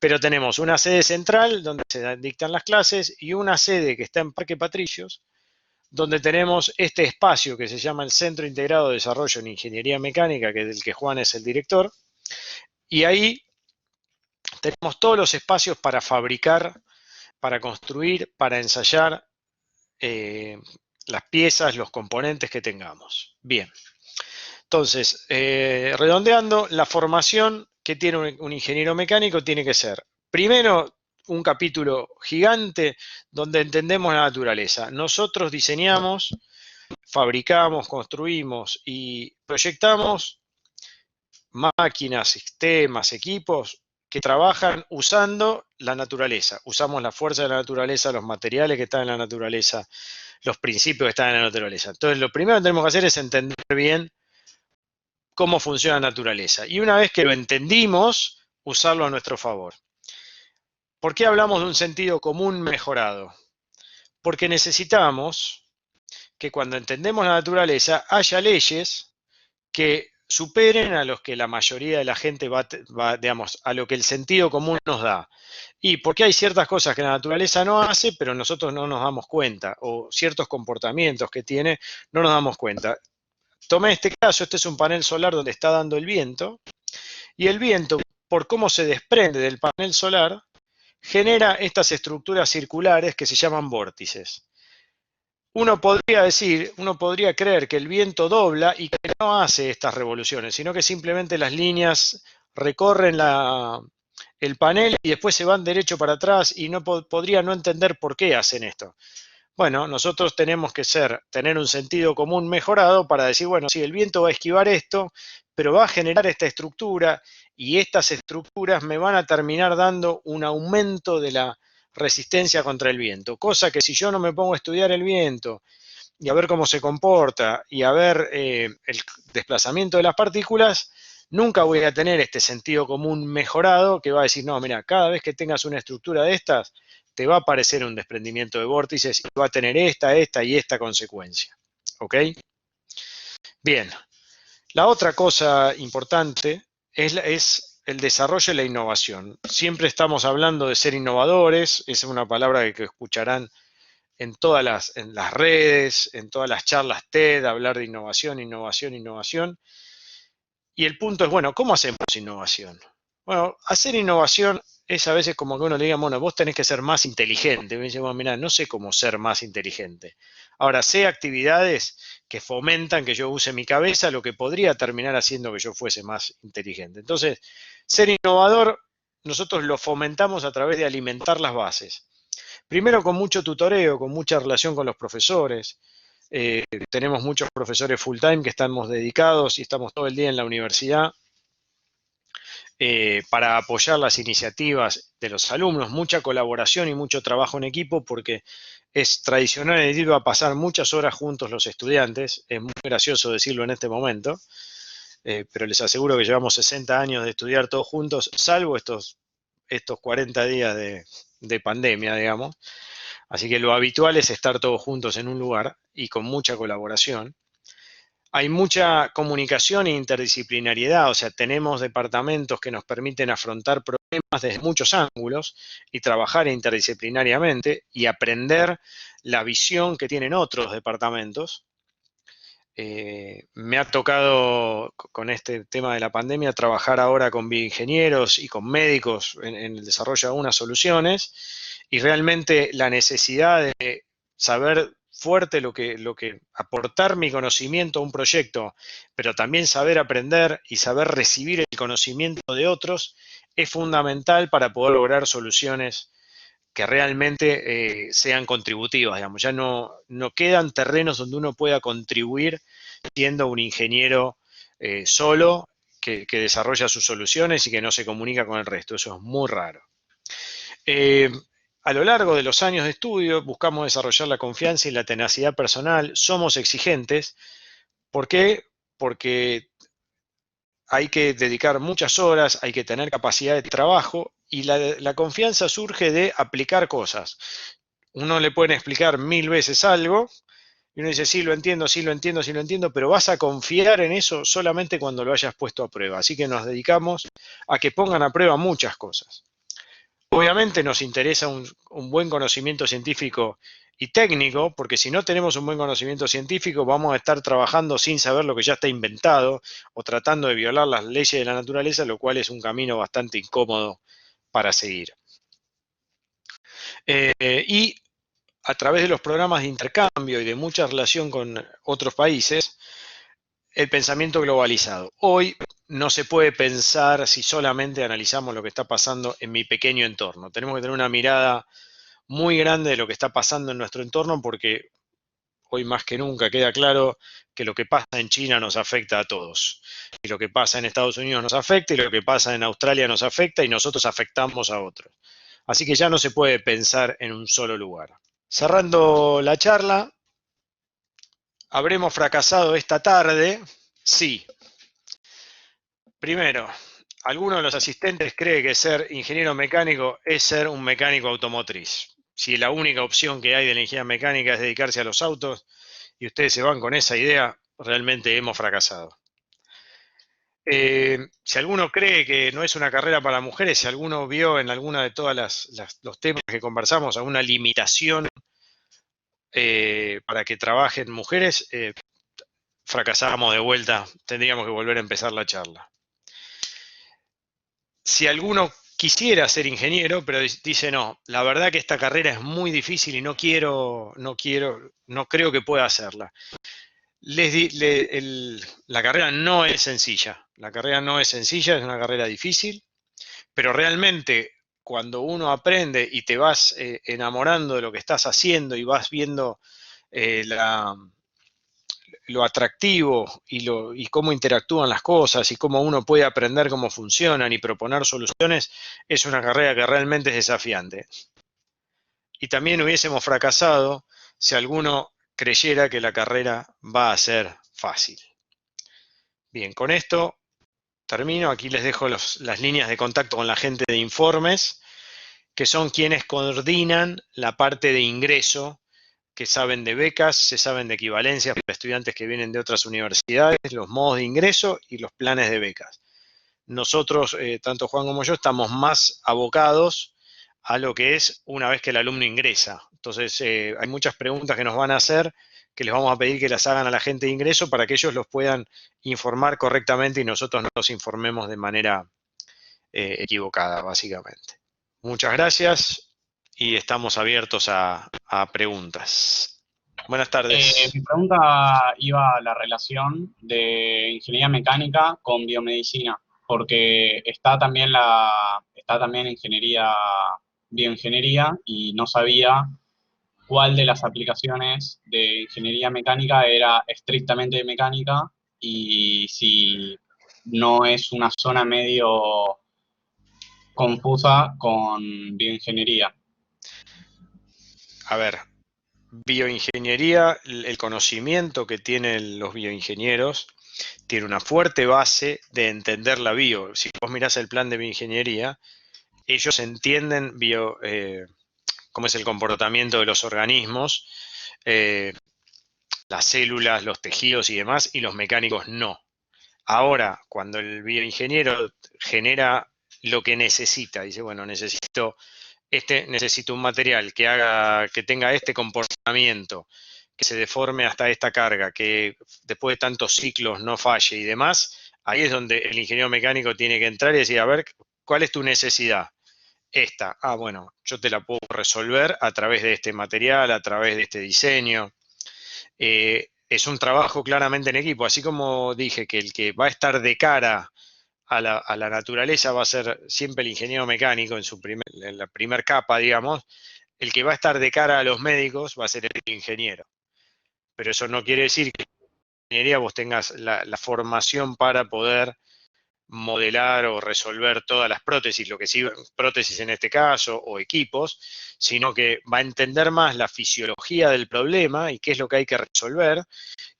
Speaker 1: pero tenemos una sede central donde se dictan las clases y una sede que está en Parque Patricios, donde tenemos este espacio que se llama el Centro Integrado de Desarrollo en Ingeniería Mecánica, que del que Juan es el director, y ahí tenemos todos los espacios para fabricar, para construir, para ensayar las piezas, los componentes que tengamos. Bien, entonces, redondeando, la formación que tiene un ingeniero mecánico tiene que ser, primero, un capítulo gigante donde entendemos la naturaleza. Nosotros diseñamos, fabricamos, construimos y proyectamos máquinas, sistemas, equipos que trabajan usando la naturaleza. Usamos la fuerza de la naturaleza, los materiales que están en la naturaleza, los principios que están en la naturaleza. Entonces, lo primero que tenemos que hacer es entender bien cómo funciona la naturaleza. Y una vez que lo entendimos, usarlo a nuestro favor. ¿Por qué hablamos de un sentido común mejorado? Porque necesitamos que cuando entendemos la naturaleza haya leyes que superen a los que la mayoría de la gente va, digamos, a lo que el sentido común nos da. Y porque hay ciertas cosas que la naturaleza no hace, pero nosotros no nos damos cuenta, o ciertos comportamientos que tiene, no nos damos cuenta. Tomé este caso, este es un panel solar donde está dando el viento, y el viento, por cómo se desprende del panel solar, genera estas estructuras circulares que se llaman vórtices. Uno podría creer que el viento dobla y que no hace estas revoluciones, sino que simplemente las líneas recorren el panel y después se van derecho para atrás y podría no entender por qué hacen esto. Bueno, nosotros tenemos que tener un sentido común mejorado para decir, bueno, sí, el viento va a esquivar esto, pero va a generar esta estructura y estas estructuras me van a terminar dando un aumento de la resistencia contra el viento, cosa que si yo no me pongo a estudiar el viento y a ver cómo se comporta y a ver el desplazamiento de las partículas, nunca voy a tener este sentido común mejorado que va a decir, no, mira, cada vez que tengas una estructura de estas, te va a aparecer un desprendimiento de vórtices y va a tener esta y esta consecuencia. ¿Ok? Bien. La otra cosa importante es el desarrollo y la innovación. Siempre estamos hablando de ser innovadores, esa es una palabra que escucharán en en las redes, en todas las charlas TED, hablar de innovación, innovación, innovación. Y el punto es, bueno, ¿cómo hacemos innovación? Bueno, hacer innovación es a veces como que uno le diga, bueno, vos tenés que ser más inteligente. Y me dice, bueno, mirá, no sé cómo ser más inteligente. Ahora, sé actividades que fomentan que yo use mi cabeza, lo que podría terminar haciendo que yo fuese más inteligente. Entonces, ser innovador, nosotros lo fomentamos a través de alimentar las bases. Primero con mucho tutoreo, con mucha relación con los profesores. Tenemos muchos profesores full time que estamos dedicados y estamos todo el día en la universidad para apoyar las iniciativas de los alumnos, mucha colaboración y mucho trabajo en equipo porque es tradicional en el ITBA a pasar muchas horas juntos los estudiantes, es muy gracioso decirlo en este momento, pero les aseguro que llevamos 60 años de estudiar todos juntos, salvo estos 40 días de pandemia, digamos. Así que lo habitual es estar todos juntos en un lugar y con mucha colaboración. Hay mucha comunicación e interdisciplinariedad, o sea, tenemos departamentos que nos permiten afrontar problemas desde muchos ángulos y trabajar interdisciplinariamente y aprender la visión que tienen otros departamentos. Me ha tocado, con este tema de la pandemia, trabajar ahora con bioingenieros y con médicos en el desarrollo de algunas soluciones y realmente la necesidad de saber fuerte lo que aportar mi conocimiento a un proyecto, pero también saber aprender y saber recibir el conocimiento de otros es fundamental para poder lograr soluciones que realmente sean contributivas, digamos. Ya no quedan terrenos donde uno pueda contribuir siendo un ingeniero solo que desarrolla sus soluciones y que no se comunica con el resto. Eso es muy raro. A lo largo de los años de estudio buscamos desarrollar la confianza y la tenacidad personal. Somos exigentes. ¿Por qué? Porque hay que dedicar muchas horas, hay que tener capacidad de trabajo y la confianza surge de aplicar cosas. Uno le puede explicar 1000 veces algo y uno dice, sí lo entiendo, sí lo entiendo, sí lo entiendo, pero vas a confiar en eso solamente cuando lo hayas puesto a prueba. Así que nos dedicamos a que pongan a prueba muchas cosas. Obviamente nos interesa un buen conocimiento científico y técnico, porque si no tenemos un buen conocimiento científico vamos a estar trabajando sin saber lo que ya está inventado o tratando de violar las leyes de la naturaleza, lo cual es un camino bastante incómodo para seguir. Y a través de los programas de intercambio y de mucha relación con otros países, el pensamiento globalizado. Hoy no se puede pensar si solamente analizamos lo que está pasando en mi pequeño entorno. Tenemos que tener una mirada muy grande de lo que está pasando en nuestro entorno porque hoy más que nunca queda claro que lo que pasa en China nos afecta a todos. Y lo que pasa en Estados Unidos nos afecta y lo que pasa en Australia nos afecta y nosotros afectamos a otros. Así que ya no se puede pensar en un solo lugar. Cerrando la charla, ¿habremos fracasado esta tarde? Sí. Primero, alguno de los asistentes cree que ser ingeniero mecánico es ser un mecánico automotriz. Si la única opción que hay de la ingeniería mecánica es dedicarse a los autos y ustedes se van con esa idea, realmente hemos fracasado. Si alguno cree que no es una carrera para mujeres, si alguno vio en alguna de todos los temas que conversamos alguna limitación para que trabajen mujeres, fracasamos de vuelta, tendríamos que volver a empezar la charla. Si alguno quisiera ser ingeniero, pero dice no, la verdad que esta carrera es muy difícil y no creo que pueda hacerla. La carrera no es sencilla, es una carrera difícil, pero realmente cuando uno aprende y te vas enamorando de lo que estás haciendo y vas viendo lo atractivo y cómo interactúan las cosas y cómo uno puede aprender cómo funcionan y proponer soluciones, es una carrera que realmente es desafiante. Y también hubiésemos fracasado si alguno creyera que la carrera va a ser fácil. Bien, con esto termino. Aquí les dejo las líneas de contacto con la gente de informes, que son quienes coordinan la parte de ingreso, que saben de becas, se saben de equivalencias para estudiantes que vienen de otras universidades, los modos de ingreso y los planes de becas. Nosotros, tanto Juan como yo, estamos más abocados a lo que es una vez que el alumno ingresa. Entonces, hay muchas preguntas que nos van a hacer, que les vamos a pedir que las hagan a la gente de ingreso para que ellos los puedan informar correctamente y nosotros no los informemos de manera equivocada, básicamente. Muchas gracias y estamos abiertos a preguntas. Buenas tardes.
Speaker 3: Mi pregunta iba a la relación de ingeniería mecánica con biomedicina, porque está también bioingeniería y no sabía cuál de las aplicaciones de ingeniería mecánica era estrictamente mecánica y si no es una zona medio confusa con bioingeniería.
Speaker 1: A ver, bioingeniería, el conocimiento que tienen los bioingenieros tiene una fuerte base de entender la bio. Si vos mirás el plan de bioingeniería, ellos entienden cómo es el comportamiento de los organismos, las células, los tejidos y demás, y los mecánicos no. Ahora, cuando el bioingeniero genera lo que necesita, dice, bueno, necesito un material que tenga este comportamiento, que se deforme hasta esta carga, que después de tantos ciclos no falle y demás, ahí es donde el ingeniero mecánico tiene que entrar y decir, a ver, ¿cuál es tu necesidad? Esta. Ah, bueno, yo te la puedo resolver a través de este material, a través de este diseño. es un trabajo claramente en equipo, así como dije que el que va a estar de cara a la naturaleza va a ser siempre el ingeniero mecánico en la primer capa, digamos, el que va a estar de cara a los médicos va a ser el ingeniero. Pero eso no quiere decir que en ingeniería vos tengas la formación para poder modelar o resolver todas las prótesis, lo que sí, prótesis en este caso, o equipos, sino que va a entender más la fisiología del problema y qué es lo que hay que resolver,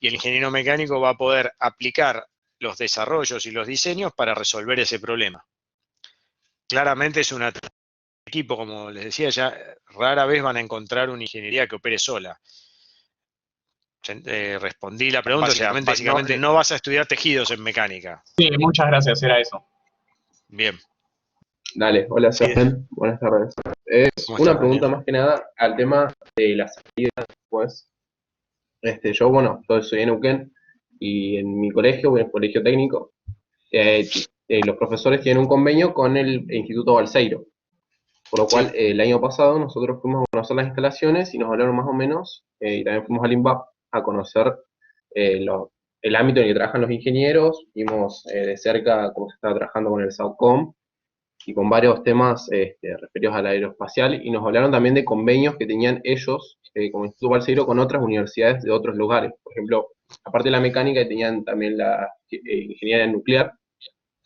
Speaker 1: y el ingeniero mecánico va a poder aplicar los desarrollos y los diseños para resolver ese problema. Claramente es un equipo, como les decía, ya rara vez van a encontrar una ingeniería que opere sola. Respondí la pregunta, básicamente no vas a estudiar tejidos en mecánica.
Speaker 3: Sí, muchas gracias, era eso.
Speaker 1: Bien.
Speaker 4: Dale, hola
Speaker 1: Sí.
Speaker 4: Sebastián, buenas tardes. Es
Speaker 1: ¿Cómo
Speaker 4: una
Speaker 1: estás,
Speaker 4: pregunta
Speaker 1: Daniel?
Speaker 4: más que nada al tema de la salida después. Yo, bueno, estoy en Neuquén y en mi colegio, en el colegio técnico, los profesores tienen un convenio con el Instituto Balseiro, por lo
Speaker 1: Sí.
Speaker 4: cual el año pasado nosotros fuimos a conocer las instalaciones y nos hablaron más o menos, y también fuimos al INVAP a conocer el ámbito en el que trabajan los ingenieros, vimos de cerca cómo se estaba trabajando con el SAUCOM y con varios temas referidos al aeroespacial, y nos hablaron también de convenios que tenían ellos, como Instituto Balseiro, con otras universidades de otros lugares. Por ejemplo, aparte de la mecánica, tenían también la ingeniería nuclear,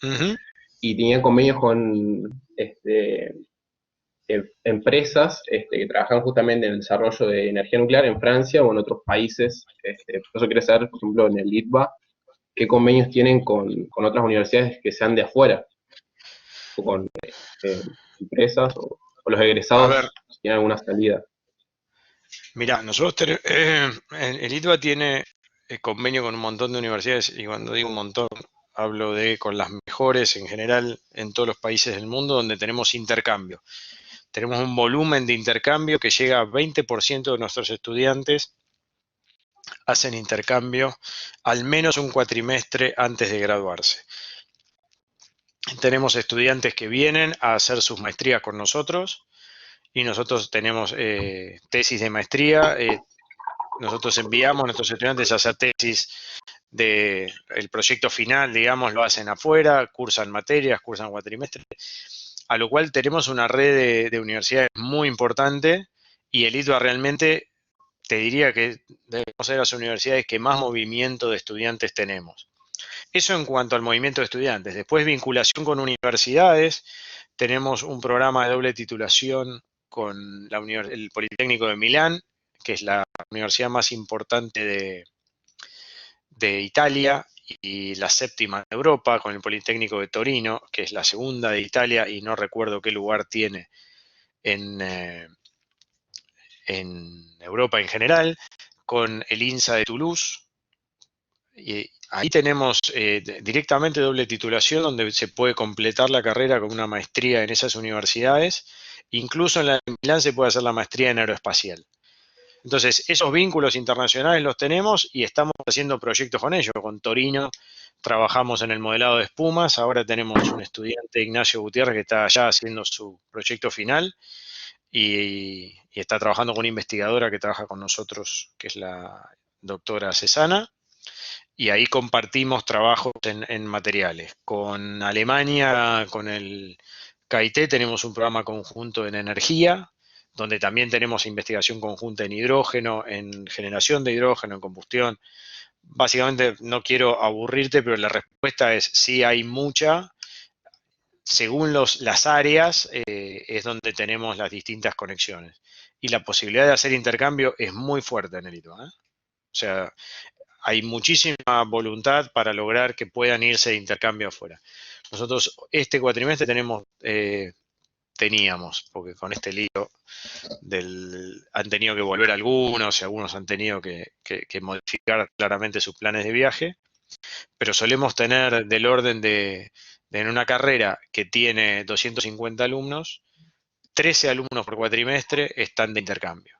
Speaker 1: Uh-huh.
Speaker 4: y tenían convenios con empresas que trabajan justamente en el desarrollo de energía nuclear en Francia o en otros países. Por eso quería saber, por ejemplo, en el ITBA, qué convenios tienen con otras universidades que sean de afuera, o con empresas, o los
Speaker 1: A ver,
Speaker 4: egresados si tienen alguna salida.
Speaker 1: mira, nosotros el ITBA tiene convenio con un montón de universidades, y cuando digo un montón, hablo de con las mejores en general en todos los países del mundo donde tenemos intercambio. Tenemos un volumen de intercambio que llega a 20% de nuestros estudiantes hacen intercambio al menos un cuatrimestre antes de graduarse. Tenemos estudiantes que vienen a hacer sus maestrías con nosotros, y nosotros tenemos tesis de maestría. Nosotros enviamos a nuestros estudiantes a hacer tesis el proyecto final, digamos, lo hacen afuera, cursan materias, cursan cuatrimestres, a lo cual tenemos una red de universidades muy importante, y el ITBA realmente, te diría que debemos ser las universidades que más movimiento de estudiantes tenemos. Eso en cuanto al movimiento de estudiantes. Después, vinculación con universidades. Tenemos un programa de doble titulación con el Politécnico de Milán, que es la universidad más importante de Italia y la séptima de Europa, con el Politécnico de Torino, que es la segunda de Italia y no recuerdo qué lugar tiene en Europa en general, con el INSA de Toulouse. Y ahí tenemos directamente doble titulación, donde se puede completar la carrera con una maestría en esas universidades. Incluso en la de Milán se puede hacer la maestría en aeroespacial. Entonces, esos vínculos internacionales los tenemos y estamos haciendo proyectos con ellos. Con Torino trabajamos en el modelado de espumas. Ahora tenemos un estudiante, Ignacio Gutiérrez, que está allá haciendo su proyecto final, y está trabajando con una investigadora que trabaja con nosotros, que es la doctora Cesana. Y ahí compartimos trabajos en materiales. Con Alemania, con el KIT, tenemos un programa conjunto en energía, donde también tenemos investigación conjunta en hidrógeno, en generación de hidrógeno, en combustión. Básicamente, no quiero aburrirte, pero la respuesta es sí, hay mucha. Según las áreas, es donde tenemos las distintas conexiones. Y la posibilidad de hacer intercambio es muy fuerte en el ITBA, ¿eh? O sea, hay muchísima voluntad para lograr que puedan irse de intercambio afuera. Nosotros este cuatrimestre teníamos, porque con este lío han tenido que volver algunos, y algunos han tenido que modificar claramente sus planes de viaje, pero solemos tener del orden en una carrera que tiene 250 alumnos, 13 alumnos por cuatrimestre están de intercambio.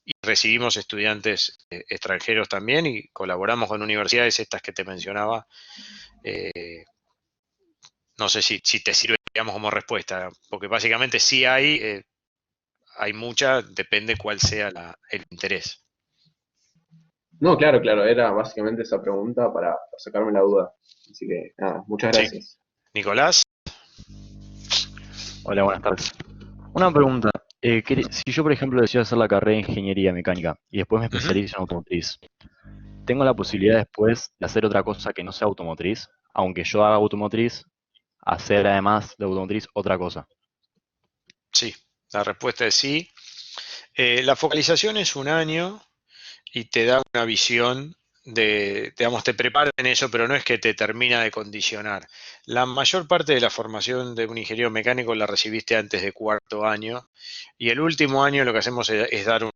Speaker 1: Y recibimos estudiantes extranjeros también, y colaboramos con universidades estas que te mencionaba. No sé si te sirve, digamos, como respuesta, porque básicamente sí hay mucha, depende cuál sea el interés.
Speaker 4: No, claro, claro, era básicamente esa pregunta para sacarme la duda. Así que, nada, muchas
Speaker 1: Sí.
Speaker 4: gracias.
Speaker 1: Nicolás.
Speaker 5: Hola, buenas tardes. Una pregunta. Si yo, por ejemplo, decido hacer la carrera de ingeniería mecánica y después me
Speaker 1: Ujú.
Speaker 5: especializo en automotriz, ¿tengo la posibilidad después de hacer otra cosa que no sea automotriz? Aunque yo haga automotriz, hacer además de automotriz otra cosa.
Speaker 1: Sí, la respuesta es sí. La focalización es un año y te da una visión de, digamos, te prepara en eso, pero no es que te termina de condicionar. La mayor parte de la formación de un ingeniero mecánico la recibiste antes de cuarto año y el último año lo que hacemos es dar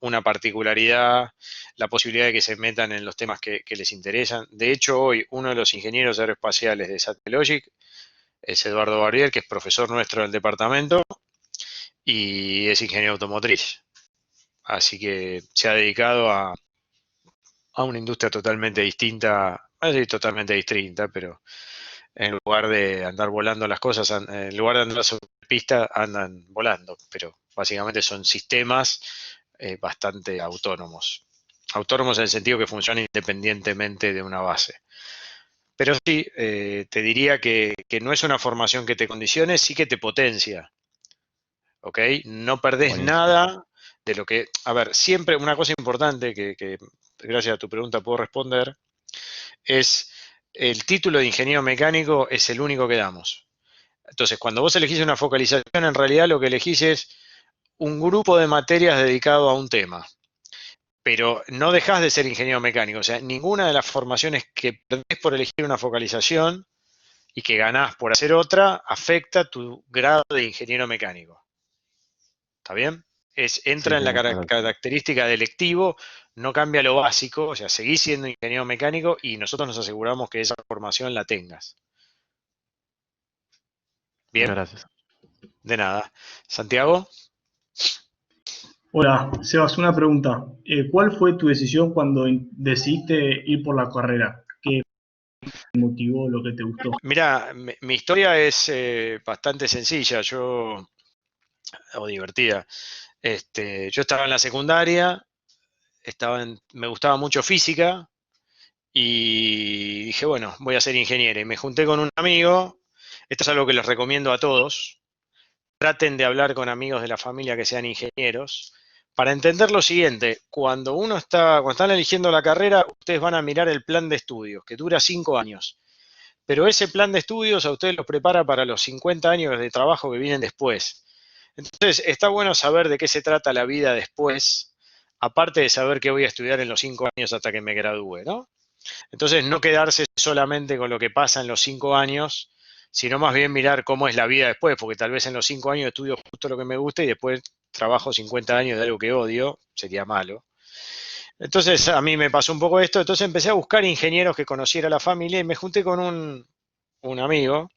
Speaker 1: una particularidad, la posibilidad de que se metan en los temas que les interesan. De hecho, hoy uno de los ingenieros aeroespaciales de Satellogic es Eduardo Barbier, que es profesor nuestro del departamento y es ingeniero automotriz. Así que se ha dedicado a una industria totalmente distinta, totalmente distinta, pero en lugar de andar volando las cosas, en lugar de andar sobre pista, andan volando, pero básicamente son sistemas bastante autónomos. Autónomos en el sentido que funcionan independientemente de una base. Pero sí, te diría que no es una formación que te condicione, sí que te potencia. ¿Ok? No perdés
Speaker 5: Buenísimo.
Speaker 1: nada de lo que... A ver, siempre una cosa importante que gracias a tu pregunta puedo responder, es el título de ingeniero mecánico es el único que damos. Entonces, cuando vos elegís una focalización, en realidad lo que elegís es un grupo de materias dedicado a un tema. Pero no dejás de ser ingeniero mecánico. O sea, ninguna de las formaciones que perdés por elegir una focalización y que ganás por hacer otra afecta tu grado de ingeniero mecánico. ¿Está bien?
Speaker 5: Sí,
Speaker 1: Entra en
Speaker 5: sí,
Speaker 1: la
Speaker 5: perfecto.
Speaker 1: característica de electivo, no cambia lo básico, o sea, seguís siendo ingeniero mecánico y nosotros nos aseguramos que esa formación la tengas.
Speaker 5: Muchas
Speaker 1: Bien,
Speaker 5: gracias.
Speaker 1: de nada. Santiago,
Speaker 6: Hola, Sebas, una pregunta. ¿Cuál fue tu decisión cuando decidiste ir por la carrera? ¿Qué motivó lo que te gustó?
Speaker 1: mira, mi historia es bastante sencilla, o divertida. Yo estaba en la secundaria, me gustaba mucho física y dije, bueno, voy a ser ingeniero. Y me junté con un amigo, esto es algo que les recomiendo a todos, traten de hablar con amigos de la familia que sean ingenieros, para entender lo siguiente, cuando están eligiendo la carrera, ustedes van a mirar el plan de estudios, que dura 5 años. Pero ese plan de estudios a ustedes los prepara para los 50 años de trabajo que vienen después. Entonces, está bueno saber de qué se trata la vida después, aparte de saber qué voy a estudiar en los 5 años hasta que me gradúe, ¿no? Entonces, no quedarse solamente con lo que pasa en los 5 años, sino más bien mirar cómo es la vida después, porque tal vez en los 5 años estudio justo lo que me gusta y después trabajo 50 años de algo que odio, sería malo. Entonces, a mí me pasó un poco esto, entonces empecé a buscar ingenieros que conociera la familia y me junté con un amigo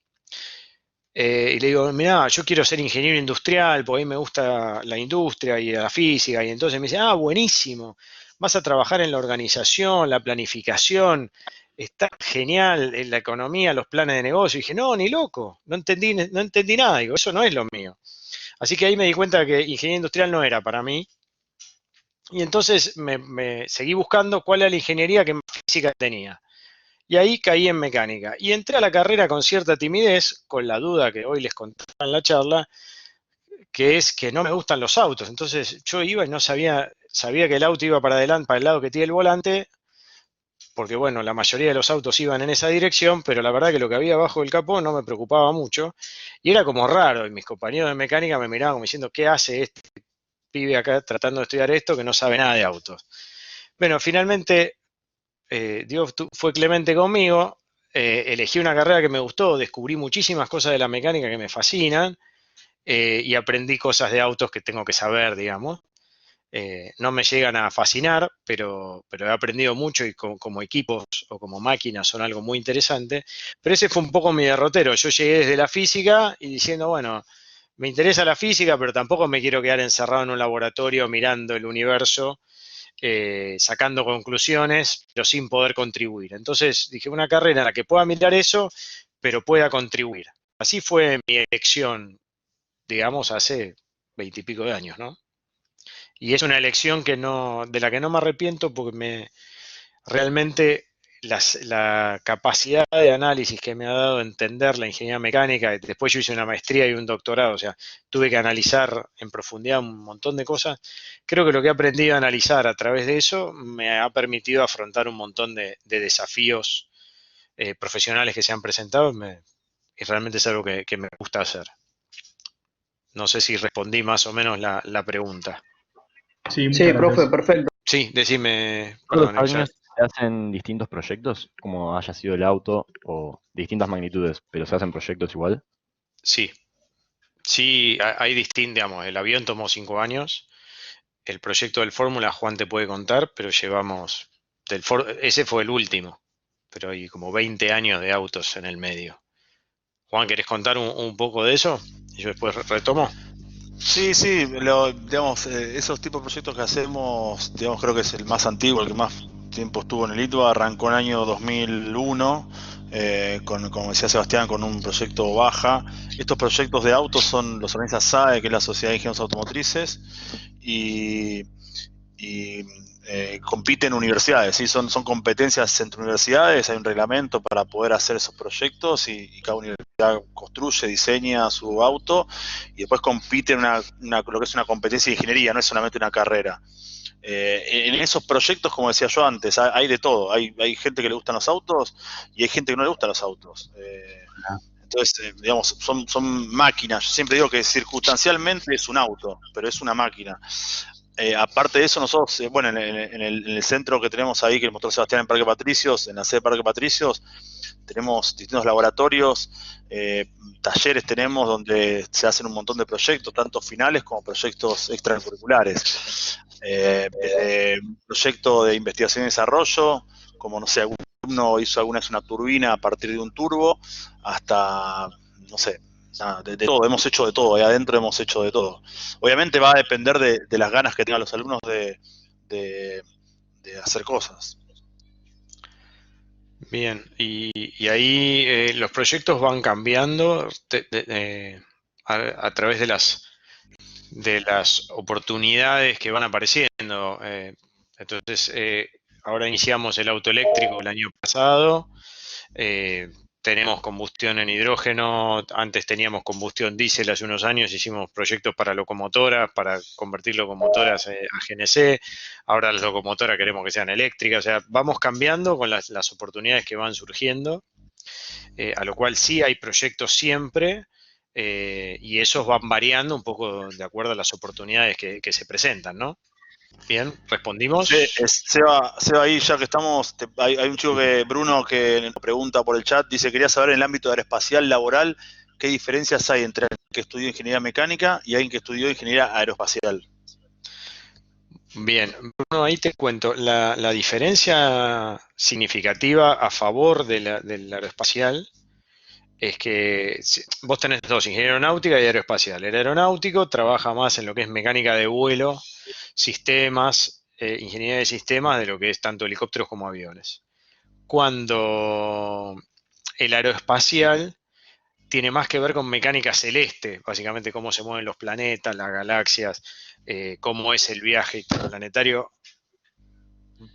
Speaker 1: y le digo, mirá, yo quiero ser ingeniero industrial, porque a mí me gusta la industria y la física, y entonces me dice, ah, buenísimo, vas a trabajar en la organización, la planificación, está genial en la economía, los planes de negocio. Y dije, no, ni loco, no entendí nada, digo, eso no es lo mío. Así que ahí me di cuenta que ingeniería industrial no era para mí, y entonces me seguí buscando cuál era la ingeniería que más física tenía. Y ahí caí en mecánica. Y entré a la carrera con cierta timidez, con la duda que hoy les contaba en la charla, que es que no me gustan los autos. Entonces yo iba y no sabía que el auto iba para adelante, para el lado que tiene el volante, porque bueno, la mayoría de los autos iban en esa dirección, pero la verdad que lo que había abajo del capó no me preocupaba mucho. Y era como raro, y mis compañeros de mecánica me miraban como diciendo, ¿qué hace este pibe acá tratando de estudiar esto que no sabe nada de autos? Bueno, finalmente Dios fue clemente conmigo, elegí una carrera que me gustó, descubrí muchísimas cosas de la mecánica que me fascinan y aprendí cosas de autos que tengo que saber, digamos. No me llegan a fascinar, pero he aprendido mucho y como equipos o como máquinas son algo muy interesante. Pero ese fue un poco mi derrotero. Yo llegué desde la física y diciendo, bueno, me interesa la física, pero tampoco me quiero quedar encerrado en un laboratorio mirando el universo sacando conclusiones, pero sin poder contribuir. Entonces dije, una carrera en la que pueda mirar eso, pero pueda contribuir. Así fue mi elección, digamos, hace 20 y pico de años, ¿no? Y es una elección que de la que no me arrepiento porque realmente la capacidad de análisis que me ha dado entender la ingeniería mecánica, y después yo hice una maestría y un doctorado, o sea, tuve que analizar en profundidad un montón de cosas. Creo que lo que he aprendido a analizar a través de eso me ha permitido afrontar un montón de desafíos profesionales que se han presentado y realmente es algo que me gusta hacer. No sé si respondí más o menos la pregunta.
Speaker 6: Sí, muchas
Speaker 4: Sí,
Speaker 6: gracias.
Speaker 4: profe, perfecto.
Speaker 1: Sí, decime,
Speaker 5: ¿Todos
Speaker 1: perdón,
Speaker 5: los
Speaker 1: ya.
Speaker 5: años se hacen distintos proyectos, como haya sido el auto, o distintas magnitudes, pero se hacen proyectos igual?
Speaker 1: Sí, sí, hay digamos, el avión tomó 5 años, el proyecto del Fórmula, Juan te puede contar, pero llevamos, ese fue el último, pero hay como 20 años de autos en el medio. Juan, ¿querés contar un poco de eso? Y yo después retomo.
Speaker 2: Sí, sí, digamos, esos tipos de proyectos que hacemos, digamos, creo que es el más antiguo, el que más tiempo estuvo en el ITBA, arrancó en el año 2001, como decía Sebastián, con un proyecto Baja. Estos proyectos de autos los organiza SAE, que es la Sociedad de Ingenieros Automotrices, y, y compiten universidades, ¿sí? Son competencias entre universidades, hay un reglamento para poder hacer esos proyectos y cada universidad construye, diseña su auto y después compite en lo que es una competencia de ingeniería, no es solamente una carrera. En esos proyectos, como decía yo antes, hay de todo. Hay gente que le gustan los autos y hay gente que no le gustan los autos. Entonces, digamos, son máquinas. Yo siempre digo que circunstancialmente es un auto, pero es una máquina. Aparte de eso, nosotros, bueno, en el centro que tenemos ahí, que es el Motor Sebastián en Parque Patricios, en la sede de Parque Patricios, tenemos distintos laboratorios, talleres tenemos donde se hacen un montón de proyectos, tanto finales como proyectos extracurriculares. Desde un proyecto de investigación y desarrollo, como no sé, algún alumno hizo alguna vez una turbina a partir de un turbo, hasta, no sé, nada, de todo, hemos hecho de todo, ahí adentro hemos hecho de todo. Obviamente va a depender de las ganas que tengan los alumnos de hacer cosas.
Speaker 1: Bien, y ahí los proyectos van cambiando a través de las oportunidades que van apareciendo. Entonces, ahora iniciamos el auto eléctrico el año pasado. Tenemos combustión en hidrógeno, antes teníamos combustión diésel hace unos años, hicimos proyectos para locomotoras, para convertir locomotoras a GNC, ahora las locomotoras queremos que sean eléctricas, o sea, vamos cambiando con las oportunidades que van surgiendo, a lo cual sí hay proyectos siempre, y esos van variando un poco de acuerdo a las oportunidades que se presentan, ¿no? Bien, ¿respondimos?
Speaker 2: Sí, Seba, ahí ya que estamos, hay un chico Bruno, que nos pregunta por el chat, dice, quería saber en el ámbito aeroespacial laboral, ¿qué diferencias hay entre alguien que estudió ingeniería mecánica y alguien que estudió ingeniería aeroespacial?
Speaker 1: Bien, Bruno, ahí te cuento, la diferencia significativa a favor del aeroespacial es que vos tenés dos, ingeniería aeronáutica y aeroespacial. El aeronáutico trabaja más en lo que es mecánica de vuelo, sistemas, ingeniería de sistemas, de lo que es tanto helicópteros como aviones. Cuando el aeroespacial tiene más que ver con mecánica celeste, básicamente cómo se mueven los planetas, las galaxias, cómo es el viaje planetario,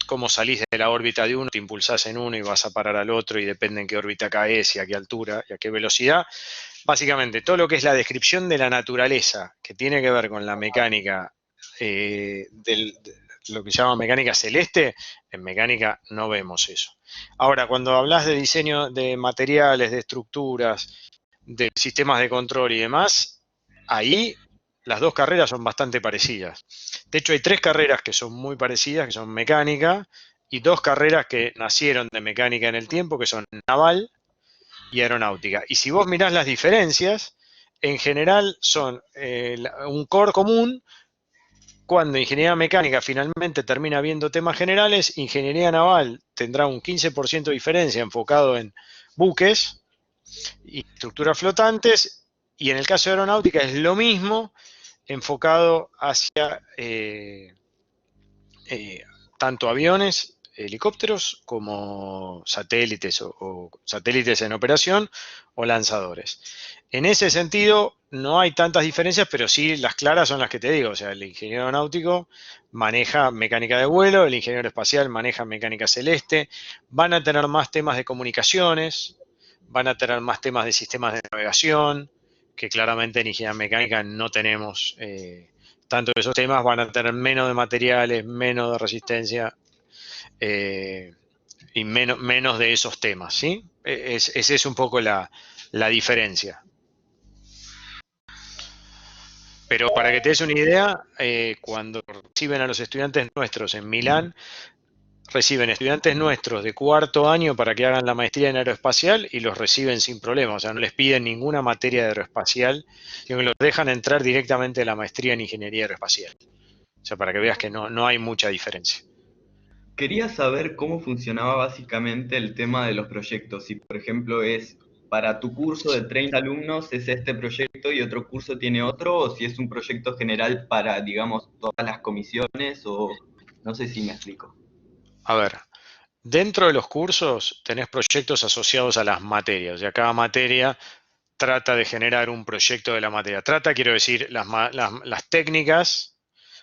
Speaker 1: cómo salís de la órbita de uno, te impulsás en uno y vas a parar al otro y depende en qué órbita caes y a qué altura y a qué velocidad. Básicamente, todo lo que es la descripción de la naturaleza, que tiene que ver con la mecánica, lo que se llama mecánica celeste, en mecánica no vemos eso. Ahora, cuando hablas de diseño de materiales, de estructuras, de sistemas de control y demás, ahí las dos carreras son bastante parecidas. De hecho, hay 3 carreras que son muy parecidas, que son mecánica, y 2 carreras que nacieron de mecánica en el tiempo, que son naval y aeronáutica. Y si vos mirás las diferencias, en general son un core común. Cuando ingeniería mecánica finalmente termina viendo temas generales, ingeniería naval tendrá un 15% de diferencia enfocado en buques y estructuras flotantes, y en el caso de aeronáutica es lo mismo, enfocado hacia tanto aviones helicópteros como satélites o satélites en operación o lanzadores. En ese sentido, no hay tantas diferencias, pero sí las claras son las que te digo. O sea, el ingeniero náutico maneja mecánica de vuelo, el ingeniero espacial maneja mecánica celeste, van a tener más temas de comunicaciones, van a tener más temas de sistemas de navegación, que claramente en ingeniería mecánica no tenemos tanto de esos temas, van a tener menos de materiales, menos de resistencia y menos de esos temas, ¿sí? Esa es un poco la diferencia. Pero para que te des una idea, cuando reciben a los estudiantes nuestros en Milán, reciben estudiantes nuestros de cuarto año para que hagan la maestría en aeroespacial y los reciben sin problema, o sea, no les piden ninguna materia de aeroespacial, sino que los dejan entrar directamente a la maestría en ingeniería aeroespacial. O sea, para que veas que no hay mucha diferencia.
Speaker 7: Quería saber cómo funcionaba básicamente el tema de los proyectos. Si, por ejemplo, es para tu curso de 30 alumnos es este proyecto y otro curso tiene otro, o si es un proyecto general para, digamos, todas las comisiones, o no sé si me explico.
Speaker 1: A ver, dentro de los cursos tenés proyectos asociados a las materias, o sea, cada materia trata de generar un proyecto de la materia. Quiero decir, las técnicas,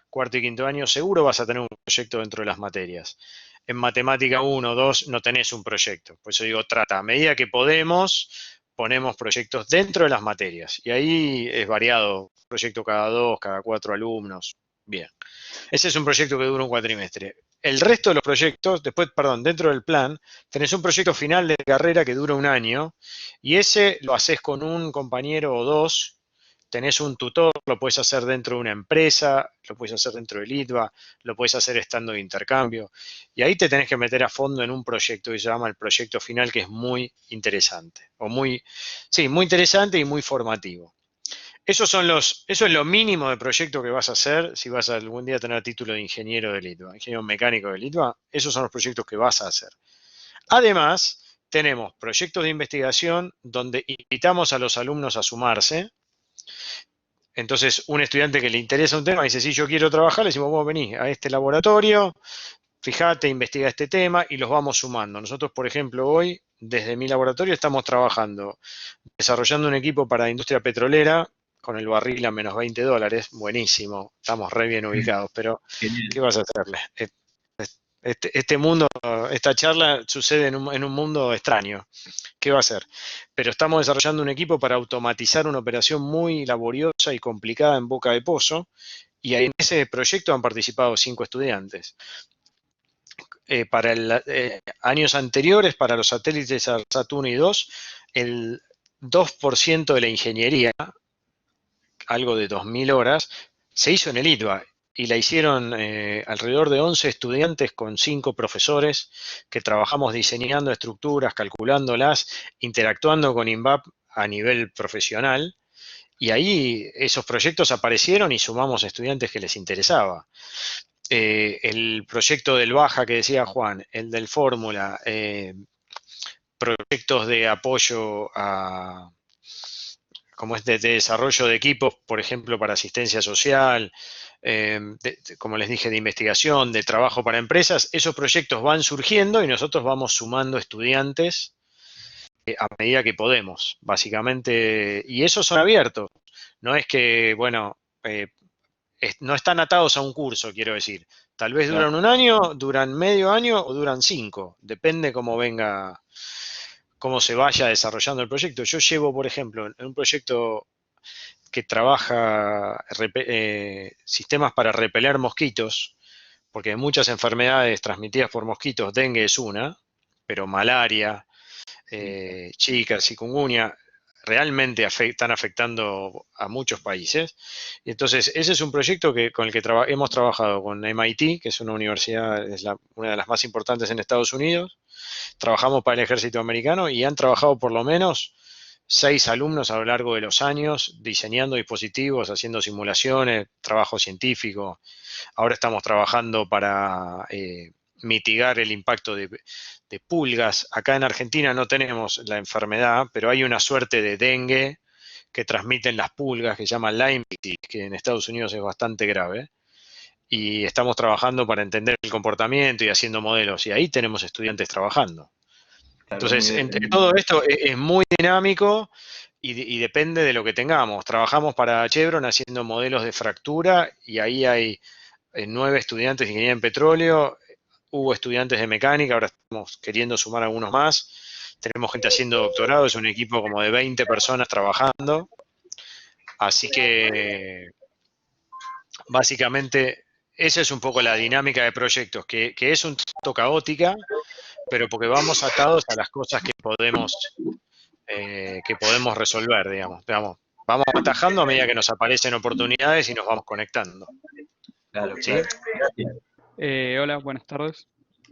Speaker 1: cuarto y quinto año, seguro vas a tener un proyecto dentro de las materias. En matemática 1 o 2 no tenés un proyecto, por eso digo trata. A medida que podemos, ponemos proyectos dentro de las materias. Y ahí es variado, proyecto cada 2, cada 4 alumnos. Bien. Ese es un proyecto que dura un cuatrimestre. El resto de los proyectos, después, perdón, dentro del plan, tenés un proyecto final de carrera que dura un año y ese lo haces con un compañero o dos, tenés un tutor, lo puedes hacer dentro de una empresa, lo puedes hacer dentro del ITBA, lo puedes hacer estando de intercambio y ahí te tenés que meter a fondo en un proyecto que se llama el proyecto final, que es muy interesante, muy interesante y muy formativo. Eso es lo mínimo de proyecto que vas a hacer si vas a algún día tener título de ingeniero del ITBA, ingeniero mecánico del ITBA. Esos son los proyectos que vas a hacer. Además, tenemos proyectos de investigación donde invitamos a los alumnos a sumarse. Entonces, un estudiante que le interesa un tema dice, sí, yo quiero trabajar, le decimos, vos venís a este laboratorio, fíjate, investiga este tema y los vamos sumando. Nosotros, por ejemplo, hoy, desde mi laboratorio, estamos trabajando, desarrollando un equipo para la industria petrolera con el barril a menos $20, buenísimo, estamos re bien ubicados, pero
Speaker 7: Genial.
Speaker 1: ¿qué vas a hacerle? Este mundo, esta charla sucede en un mundo extraño, ¿qué va a hacer? Pero estamos desarrollando un equipo para automatizar una operación muy laboriosa y complicada en Boca de Pozo, y en ese proyecto han participado 5 estudiantes. Para años anteriores, para los satélites ARSAT-1 y 2, el 2% de la ingeniería, algo de 2.000 horas, se hizo en el ITBA y la hicieron alrededor de 11 estudiantes con 5 profesores que trabajamos diseñando estructuras, calculándolas, interactuando con INVAP a nivel profesional, y ahí esos proyectos aparecieron y sumamos estudiantes que les interesaba. El proyecto del Baja que decía Juan, el del Fórmula, proyectos de apoyo a como es de desarrollo de equipos, por ejemplo, para asistencia social, como les dije, de investigación, de trabajo para empresas, esos proyectos van surgiendo y nosotros vamos sumando estudiantes a medida que podemos, básicamente, y esos son abiertos. No es que, bueno, no están atados a un curso, quiero decir. Tal vez duran un año, duran medio año o duran 5, depende cómo venga, cómo se vaya desarrollando el proyecto. Yo llevo, por ejemplo, en un proyecto que trabaja sistemas para repeler mosquitos, porque hay muchas enfermedades transmitidas por mosquitos, dengue es una, pero malaria, chicas, chikungunya, realmente están afectando a muchos países. Y entonces, ese es un proyecto con el que hemos trabajado con MIT, que es una universidad, una de las más importantes en Estados Unidos. Trabajamos para el ejército americano y han trabajado por lo menos 6 alumnos a lo largo de los años diseñando dispositivos, haciendo simulaciones, trabajo científico. Ahora estamos trabajando para mitigar el impacto de pulgas. Acá en Argentina no tenemos la enfermedad, pero hay una suerte de dengue que transmiten las pulgas, que se llama Lyme disease, que en Estados Unidos es bastante grave. y estamos trabajando para entender el comportamiento y haciendo modelos, y ahí tenemos estudiantes trabajando.
Speaker 7: Claro,
Speaker 1: Entonces,
Speaker 7: muy
Speaker 1: entre
Speaker 7: dependiente.
Speaker 1: todo esto es muy dinámico y depende de lo que tengamos. Trabajamos para Chevron haciendo modelos de fractura y ahí hay 9 estudiantes de ingeniería en petróleo, hubo estudiantes de mecánica, ahora estamos queriendo sumar algunos más. Tenemos gente haciendo doctorado, es un equipo como de 20 personas trabajando. Así que básicamente esa es un poco la dinámica de proyectos, que es un tanto caótica, pero porque vamos atados a las cosas que podemos resolver, digamos. Vamos atajando a medida que nos aparecen oportunidades y nos vamos conectando.
Speaker 7: Claro,
Speaker 1: ¿Sí?
Speaker 7: claro. Gracias.
Speaker 8: Hola, buenas tardes.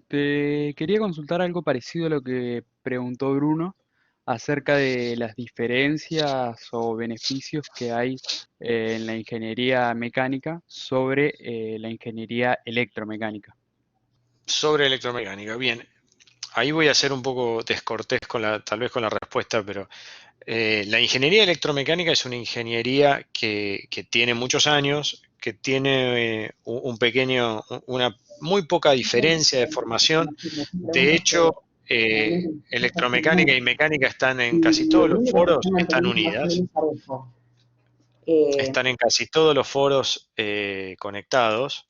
Speaker 8: Te quería consultar algo parecido a lo que preguntó Bruno acerca de las diferencias o beneficios que hay en la ingeniería mecánica sobre la ingeniería electromecánica.
Speaker 1: Sobre electromecánica, bien. Ahí voy a ser un poco descortés tal vez con la respuesta, pero la ingeniería electromecánica es una ingeniería que tiene muchos años, que tiene una muy poca diferencia de formación. De hecho, electromecánica y mecánica están en casi todos los foros, están unidas, están en casi todos los foros conectados.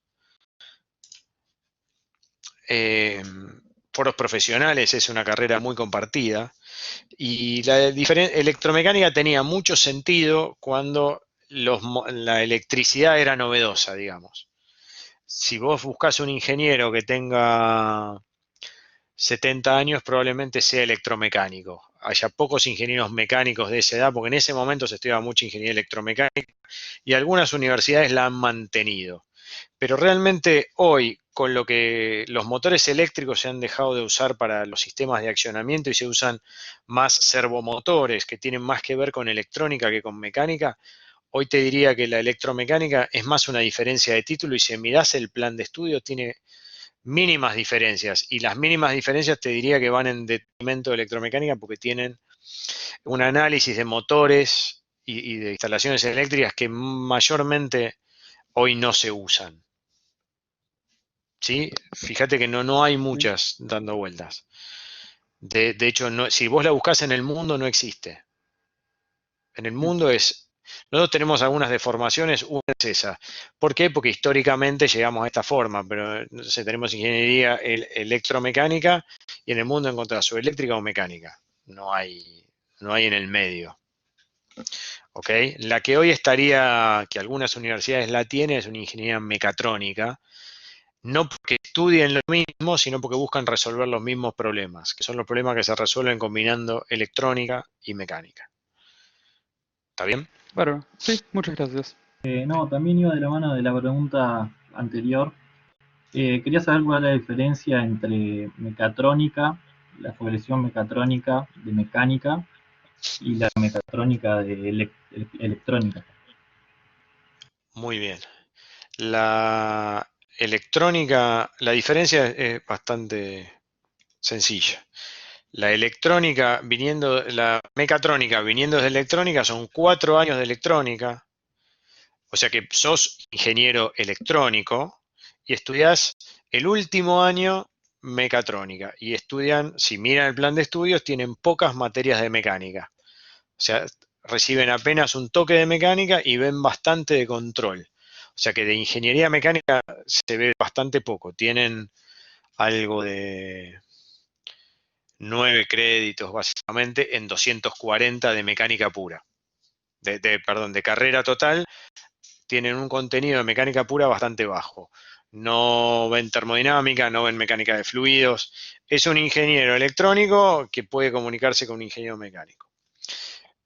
Speaker 1: Foros profesionales es una carrera muy compartida. Y la electromecánica tenía mucho sentido cuando la electricidad era novedosa, digamos. Si vos buscas un ingeniero que tenga 70 años, probablemente sea electromecánico. Haya pocos ingenieros mecánicos de esa edad, porque en ese momento se estudiaba mucha ingeniería electromecánica y algunas universidades la han mantenido. Pero realmente hoy, con lo que los motores eléctricos se han dejado de usar para los sistemas de accionamiento y se usan más servomotores que tienen más que ver con electrónica que con mecánica, hoy te diría que la electromecánica es más una diferencia de título y si mirás el plan de estudio tiene mínimas diferencias y las mínimas diferencias te diría que van en detrimento de electromecánica porque tienen un análisis de motores y de instalaciones eléctricas que mayormente hoy no se usan. ¿Sí? Fíjate que no hay muchas dando vueltas. De hecho, si vos la buscás en el mundo, no existe. En el mundo nosotros tenemos algunas deformaciones, una es esa. ¿Por qué? Porque históricamente llegamos a esta forma, pero no sé, tenemos ingeniería electromecánica y en el mundo encontrás o eléctrica o mecánica. No hay en el medio. ¿Ok? La que hoy estaría, que algunas universidades la tienen, es una ingeniería mecatrónica. No porque estudien lo mismo, sino porque buscan resolver los mismos problemas, que son los problemas que se resuelven combinando electrónica y mecánica. ¿Está bien?
Speaker 8: Bueno, sí, muchas gracias.
Speaker 9: No, también iba de la mano de la pregunta anterior. Quería saber cuál es la diferencia entre mecatrónica, la focalización mecatrónica de mecánica y la mecatrónica de electrónica.
Speaker 1: Muy bien. La electrónica, la diferencia es bastante sencilla. La mecatrónica viniendo de electrónica son 4 años de electrónica, o sea que sos ingeniero electrónico y estudiás el último año mecatrónica y estudian, si miran el plan de estudios, tienen pocas materias de mecánica. O sea, reciben apenas un toque de mecánica y ven bastante de control. O sea que de ingeniería mecánica se ve bastante poco. Tienen algo de 9 créditos básicamente en 240 de mecánica pura. Perdón, de carrera total, tienen un contenido de mecánica pura bastante bajo. No ven termodinámica, no ven mecánica de fluidos. Es un ingeniero electrónico que puede comunicarse con un ingeniero mecánico.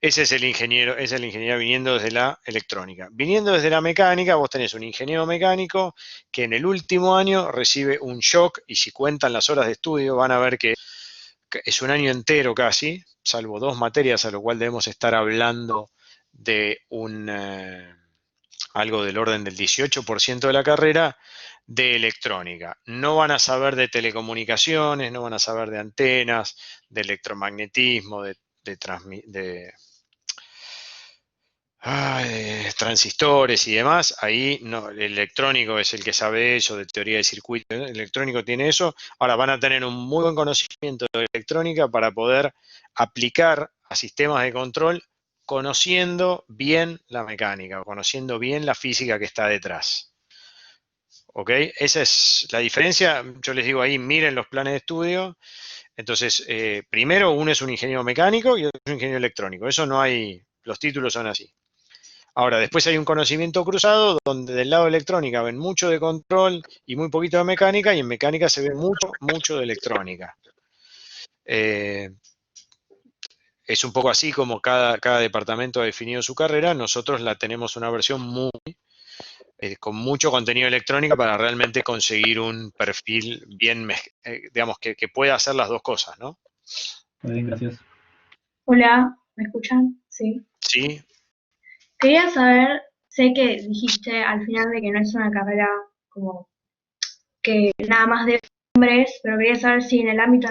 Speaker 1: Ese es el ingeniero, esa es la ingeniería viniendo desde la electrónica. Viniendo desde la mecánica, vos tenés un ingeniero mecánico que en el último año recibe un shock y si cuentan las horas de estudio van a ver que es un año entero casi, salvo 2 materias, a lo cual debemos estar hablando de algo del orden del 18% de la carrera de electrónica. No van a saber de telecomunicaciones, no van a saber de antenas, de electromagnetismo, transistores y demás, ahí no, el electrónico es el que sabe eso, de teoría de circuito, el electrónico tiene eso. Ahora van a tener un muy buen conocimiento de electrónica para poder aplicar a sistemas de control conociendo bien la mecánica, o conociendo bien la física que está detrás. ¿Ok? Esa es la diferencia. Yo les digo ahí, miren los planes de estudio. Entonces, primero uno es un ingeniero mecánico y otro es un ingeniero electrónico. Eso no hay, los títulos son así. Ahora, después hay un conocimiento cruzado donde del lado de electrónica ven mucho de control y muy poquito de mecánica, y en mecánica se ve mucho de electrónica. Es un poco así como cada departamento ha definido su carrera. Nosotros la tenemos una versión con mucho contenido electrónica para realmente conseguir un perfil bien, digamos, que pueda hacer las dos cosas, ¿no?
Speaker 9: Muy bien, gracias.
Speaker 10: Hola, ¿me escuchan? Sí.
Speaker 1: Sí.
Speaker 10: Quería saber, sé que dijiste al final de que no es una carrera como que nada más de hombres, pero quería saber si en el ámbito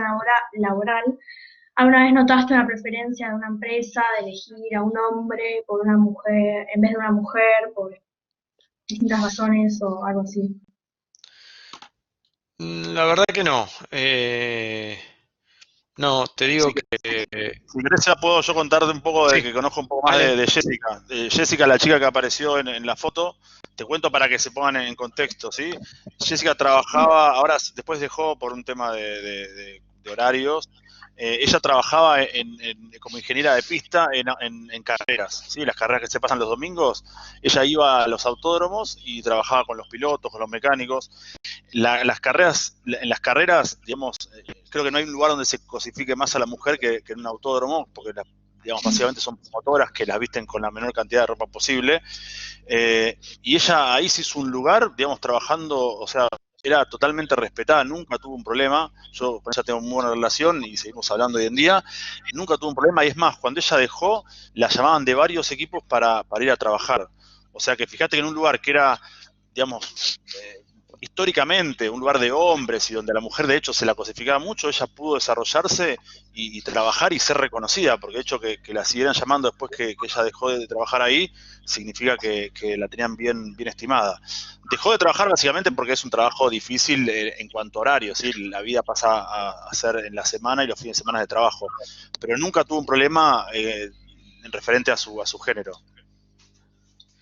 Speaker 10: laboral alguna vez notaste una preferencia de una empresa de elegir a un hombre por una mujer, en vez de una mujer, por distintas razones o algo así.
Speaker 1: La verdad que no. No, te digo
Speaker 2: Si,
Speaker 1: que...
Speaker 2: si querés ya puedo yo contarte un poco de
Speaker 1: Sí,
Speaker 2: que conozco un poco más
Speaker 1: dale.
Speaker 2: de Jessica. Jessica, la chica que apareció en la foto, te cuento para que se pongan en contexto, ¿sí? Jessica trabajaba, ahora después dejó por un tema de horarios. Ella trabajaba como ingeniera de pista en carreras, ¿sí? Las carreras que se pasan los domingos. Ella iba a los autódromos y trabajaba con los pilotos, con los mecánicos. En las carreras, digamos, creo que no hay un lugar donde se cosifique más a la mujer que en un autódromo, porque digamos, básicamente son promotoras que las visten con la menor cantidad de ropa posible. Y ella ahí se hizo un lugar, digamos, trabajando, o sea, era totalmente respetada, nunca tuvo un problema. Yo con ella tengo muy buena relación y seguimos hablando hoy en día. Nunca tuvo un problema, y es más, cuando ella dejó, la llamaban de varios equipos para ir a trabajar. O sea que fíjate que en un lugar que era, digamos, históricamente un lugar de hombres y donde a la mujer de hecho se la cosificaba mucho, ella pudo desarrollarse y trabajar y ser reconocida, porque de hecho que la siguieran llamando después que ella dejó de trabajar ahí, significa que la tenían bien estimada. Dejó de trabajar básicamente porque es un trabajo difícil en cuanto a horario, ¿sí? La vida pasa a ser en la semana y los fines de semana de trabajo, pero nunca tuvo un problema en referente a su género.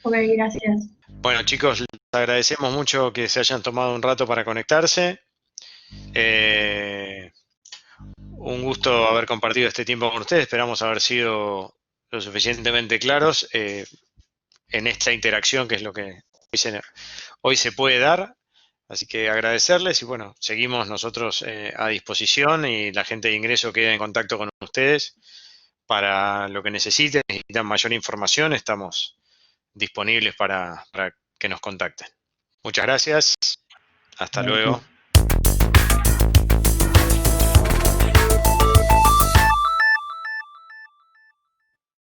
Speaker 10: Ok, gracias.
Speaker 1: Bueno, chicos, les agradecemos mucho que se hayan tomado un rato para conectarse. Un gusto haber compartido este tiempo con ustedes. Esperamos haber sido lo suficientemente claros en esta interacción, que es lo que hoy se puede dar. Así que agradecerles y bueno, seguimos nosotros a disposición, y la gente de ingreso queda en contacto con ustedes para lo que necesiten mayor información. Estamos disponibles para que nos contacten. Muchas gracias. Hasta luego.